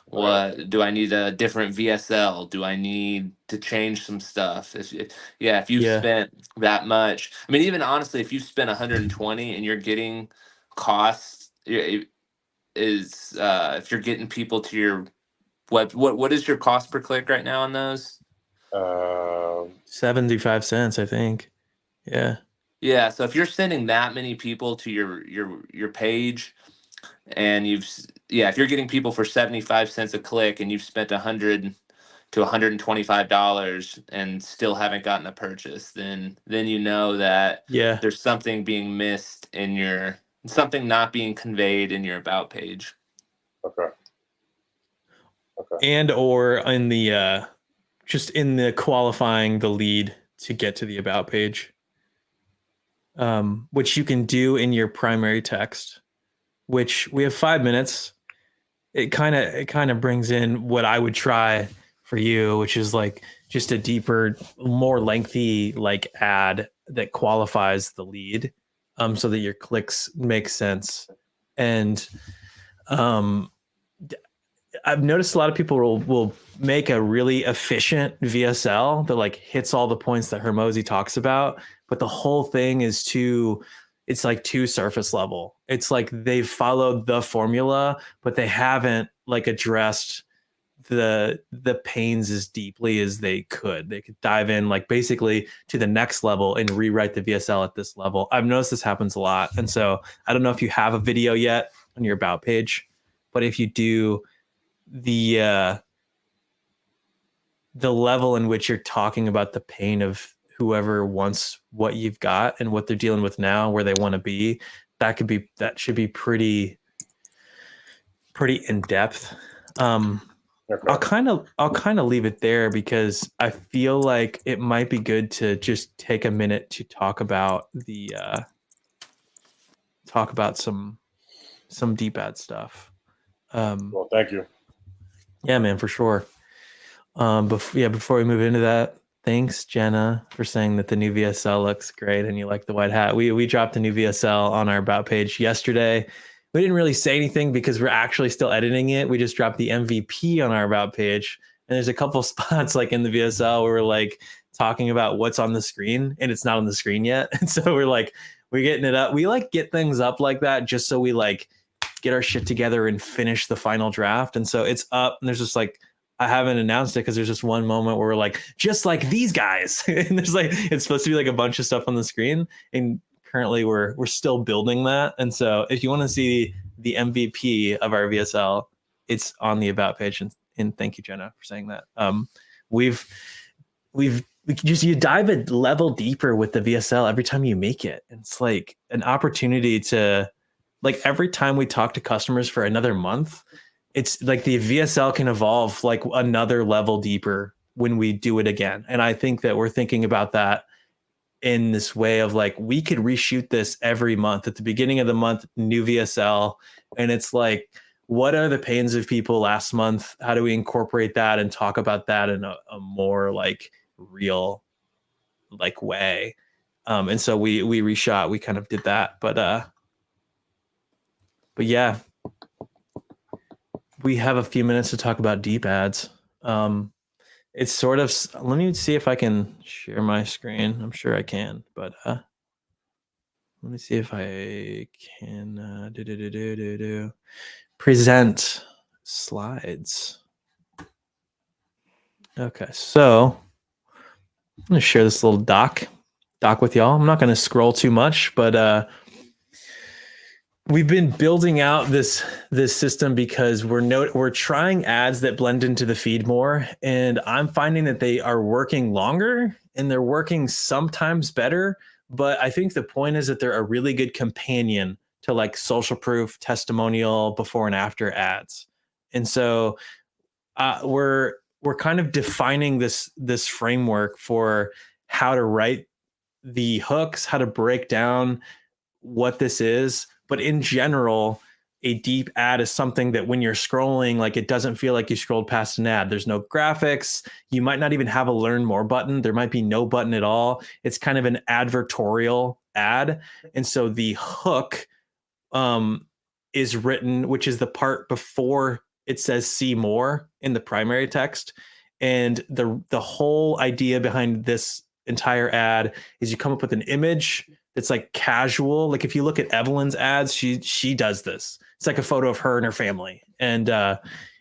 Speaker 4: What do I need a different VSL? Do I need to change some stuff? If you
Speaker 1: Yeah.
Speaker 4: spent that much, I mean, even honestly, if you spent 120 and you're getting costs, if you're getting people to your what is your cost per click right now on those?
Speaker 1: 75 cents, I think. Yeah.
Speaker 4: Yeah, so if you're sending that many people to your page, and if you're getting people for 75 cents a click, and you've spent 100 to $125 and still haven't gotten a purchase, then you know that
Speaker 1: Yeah.
Speaker 4: there's something being missed something not being conveyed in your about page.
Speaker 7: Okay.
Speaker 1: And or in the just in the qualifying the lead to get to the about page, which you can do in your primary text, which we have 5 minutes. It kind of brings in what I would try for you, which is like just a deeper, more lengthy like ad that qualifies the lead, so that your clicks make sense. And I've noticed a lot of people will make a really efficient VSL that like hits all the points that Hermosi talks about, but the whole thing is it's like too surface level. It's like they've followed the formula, but they haven't like addressed the pains as deeply as they could. They could dive in like basically to the next level and rewrite the VSL at this level. I've noticed this happens a lot. And so I don't know if you have a video yet on your about page, but if you do, the level in which you're talking about the pain of whoever wants what you've got and what they're dealing with now, where they want to be, that should be pretty in depth.
Speaker 7: Okay.
Speaker 1: I'll kind of leave it there because I feel like it might be good to just take a minute to talk about some deep ad stuff.
Speaker 7: Well, thank you.
Speaker 1: Yeah, man, for sure. Before we move into that, thanks, Jenna, for saying that the new VSL looks great and you like the white hat. We dropped a new VSL on our about page yesterday. We didn't really say anything because we're actually still editing it. We just dropped the MVP on our about page, and there's a couple spots like in the VSL where we're like talking about what's on the screen and it's not on the screen yet. And so we're getting it up. We like get things up like that just so we like get our shit together and finish the final draft. And so it's up, and there's just like, I haven't announced it because there's just one moment where we're like, just like these guys. And there's like, it's supposed to be like a bunch of stuff on the screen. And currently we're still building that. And so if you want to see the MVP of our VSL, it's on the about page. And thank you, Jenna, for saying that. You dive a level deeper with the VSL every time you make it. It's like an opportunity to, like, every time we talk to customers for another month, it's like the VSL can evolve like another level deeper when we do it again. And I think that we're thinking about that in this way of like, we could reshoot this every month. At the beginning of the month, new VSL. And it's like, what are the pains of people last month? How do we incorporate that and talk about that in a more like real like way? And so we reshot, we kind of did that. But yeah, we have a few minutes to talk about deep ads. It's sort of, let me see if I can share my screen. I'm sure I can, but let me see if I can present slides. Okay, so I'm gonna share this little doc with y'all. I'm not gonna scroll too much, but we've been building out this system because we're trying ads that blend into the feed more, and I'm finding that they are working longer and they're working sometimes better. But I think the point is that they're a really good companion to like social proof, testimonial, before and after ads. And so we're kind of defining this framework for how to write the hooks, how to break down what this is. But in general, a deep ad is something that when you're scrolling, like, it doesn't feel like you scrolled past an ad. There's no graphics. You might not even have a learn more button. There might be no button at all. It's kind of an advertorial ad. And so the hook is written, which is the part before it says see more in the primary text. And the whole idea behind this entire ad is you come up with an image that's like casual. Like if you look at Evelyn's ads, she does this. It's like a photo of her and her family. And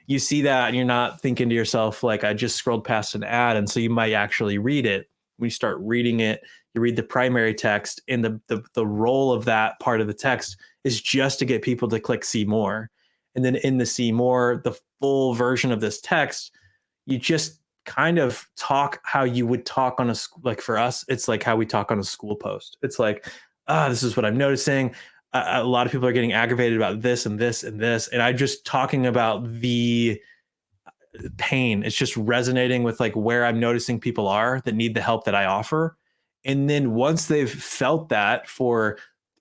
Speaker 1: you see that and you're not thinking to yourself, like, I just scrolled past an ad. And so you might actually read it. When you start reading it, you read the primary text, and the role of that part of the text is just to get people to click see more. And then in the see more, the full version of this text, you just kind of talk how you would talk on like for us, it's like how we talk on a Skool post. It's like, this is what I'm noticing. A lot of people are getting aggravated about this and this and this. And I'm just talking about the pain. It's just resonating with like where I'm noticing people are that need the help that I offer. And then once they've felt that for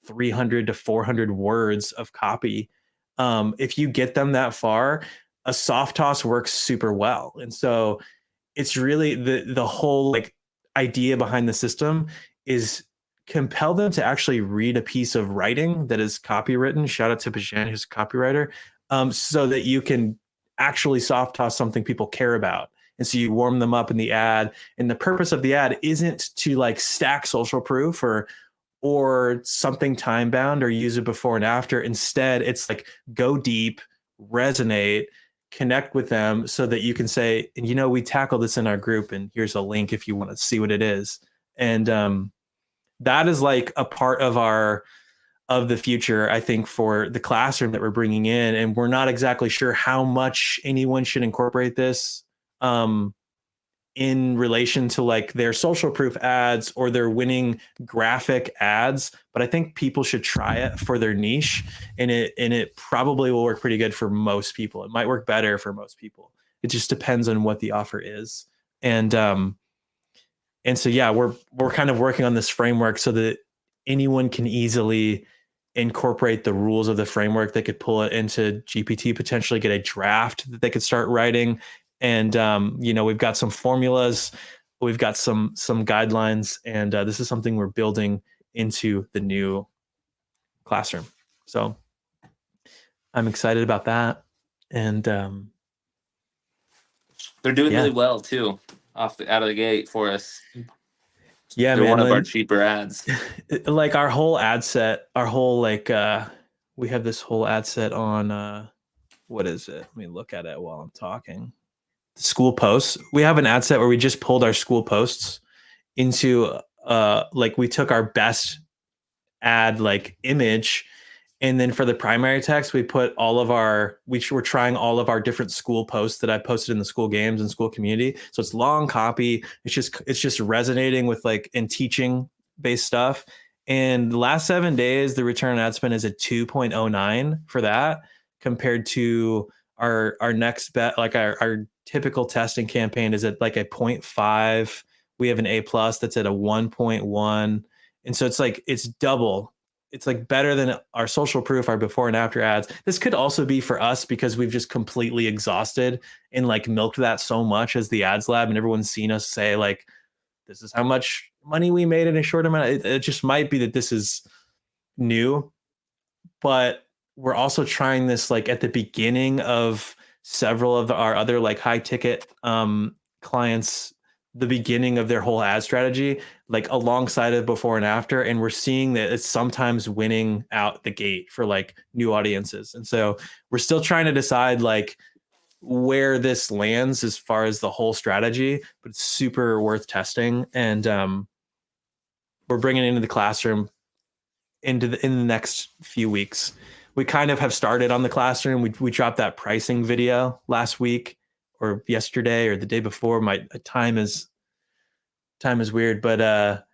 Speaker 1: 300 to 400 words of copy, if you get them that far, a soft toss works super well. And so it's really the whole like idea behind the system is compel them to actually read a piece of writing that is copywritten. Shout out to Bajan, who's a copywriter, so that you can actually soft toss something people care about. And so you warm them up in the ad. And the purpose of the ad isn't to like stack social proof or something time bound or use it before and after. Instead, it's like go deep, resonate, connect with them so that you can say, and you know, we tackle this in our group and here's a link if you want to see what it is. And that is like a part of the future, I think, for the classroom that we're bringing in. And we're not exactly sure how much anyone should incorporate this in relation to like their social proof ads or their winning graphic ads. But I think people should try it for their niche, and it probably will work pretty good for most people. It might work better for most people. It just depends on what the offer is. And so, yeah, we're kind of working on this framework so that anyone can easily incorporate the rules of the framework. They could pull it into GPT, potentially get a draft that they could start writing. And, we've got some formulas, we've got some guidelines, and this is something we're building into the new classroom. So I'm excited about that. And
Speaker 4: they're doing really well too, out of the gate for us.
Speaker 1: Yeah,
Speaker 4: they're
Speaker 1: man,
Speaker 4: one of our cheaper ads.
Speaker 1: Like our whole ad set, we have this whole ad set on what is it? Let me look at it while I'm talking. Skool posts. We have an ad set where we just pulled our Skool posts into like we took our best ad like image, and then for the primary text we put we're trying all of our different Skool posts that I posted in the Skool games and Skool community. So it's long copy. It's just resonating with like in teaching based stuff. And the last 7 days, the return on ad spend is at 2.09 for that, compared to our next bet, like our typical testing campaign is at like a 0.5. We have an A+ that's at a 1.1. And so it's like, it's double. It's like better than our social proof, our before and after ads. This could also be for us because we've just completely exhausted and like milked that so much as the ads lab, and everyone's seen us say like, this is how much money we made in a short amount. It just might be that this is new, but we're also trying this like at the beginning of several of our other like high ticket clients, the beginning of their whole ad strategy, like alongside of before and after. And we're seeing that it's sometimes winning out the gate for like new audiences. And so we're still trying to decide like where this lands as far as the whole strategy, but it's super worth testing. And we're bringing it into the classroom in the next few weeks. We kind of have started on the classroom. We dropped that pricing video last week or yesterday or the day before. My time is weird, but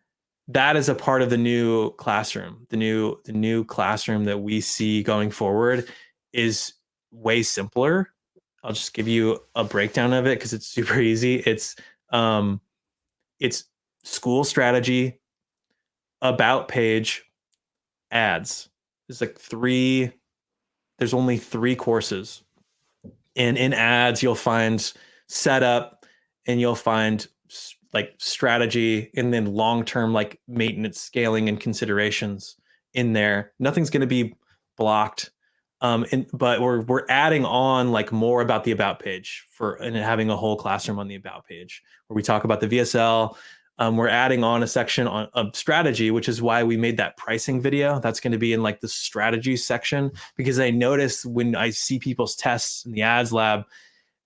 Speaker 1: that is a part of the new classroom. The new classroom that we see going forward is way simpler. I'll just give you a breakdown of it because it's super easy. It's Skool strategy, about page, ads. There's only 3 courses. And in ads, you'll find setup and you'll find like strategy, and then long-term like maintenance, scaling, and considerations in there. Nothing's going to be blocked. But we're adding on like more about the about page and having a whole classroom on the about page where we talk about the VSL. We're adding on a section on strategy, which is why we made that pricing video. That's going to be in like the strategy section, because I notice when I see people's tests in the ads lab,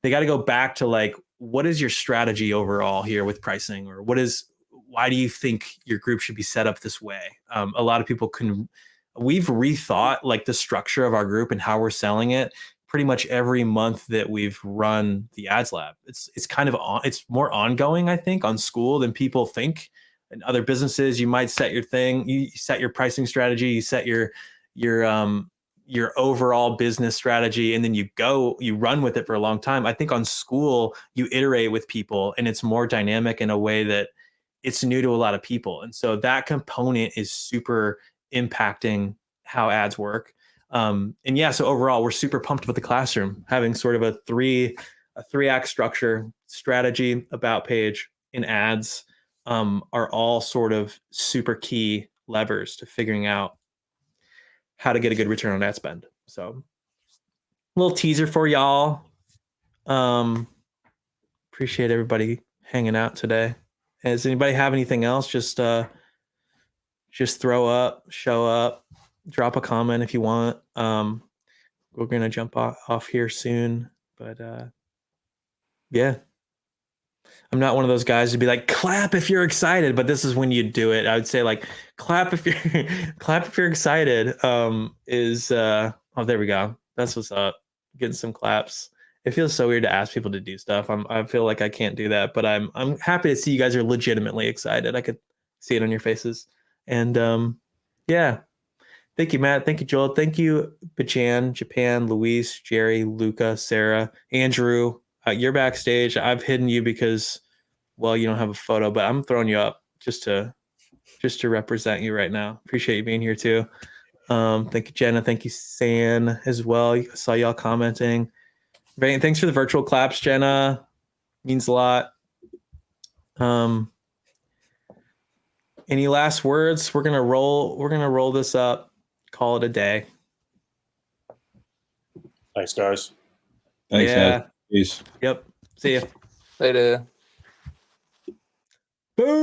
Speaker 1: they got to go back to like, what is your strategy overall here with pricing, or why do you think your group should be set up this way? A lot of people we've rethought like the structure of our group and how we're selling it pretty much every month that we've run the ads lab. It's kind of it's more ongoing, I think, on Skool than people think. In other businesses, you might set your thing, you set your pricing strategy, you set your overall business strategy, and then you run with it for a long time. I think on Skool, you iterate with people, and it's more dynamic in a way that it's new to a lot of people. And so that component is super impacting how ads work. And yeah, so overall, we're super pumped with the classroom, having sort of a three-act structure: strategy, about page, and ads are all sort of super key levers to figuring out how to get a good return on ad spend. So a little teaser for y'all. Appreciate everybody hanging out today. Does anybody have anything else? Just throw up, show up, drop a comment if you want. We're gonna jump off here soon, but yeah. I'm not one of those guys to be like, clap if you're excited, but this is when you do it. I would say like clap if you're excited. Oh, there we go. That's what's up. Getting some claps. It feels so weird to ask people to do stuff. I feel like I can't do that, but I'm happy to see you guys are legitimately excited. I could see it on your faces. And yeah. Thank you, Matt. Thank you, Joel. Thank you, Japan, Luis, Jerry, Luca, Sarah, Andrew. You're backstage. I've hidden you because, well, you don't have a photo, but I'm throwing you up just to represent you right now. Appreciate you being here too. Thank you, Jenna. Thank you, San, as well. I saw y'all commenting. Thanks for the virtual claps, Jenna. Means a lot. Any last words? We're gonna roll this up. Call it a day.
Speaker 7: Thanks, guys.
Speaker 5: Thanks,
Speaker 1: Yeah.
Speaker 5: guys. Peace.
Speaker 1: Yep. See ya.
Speaker 4: Later.
Speaker 1: Boom.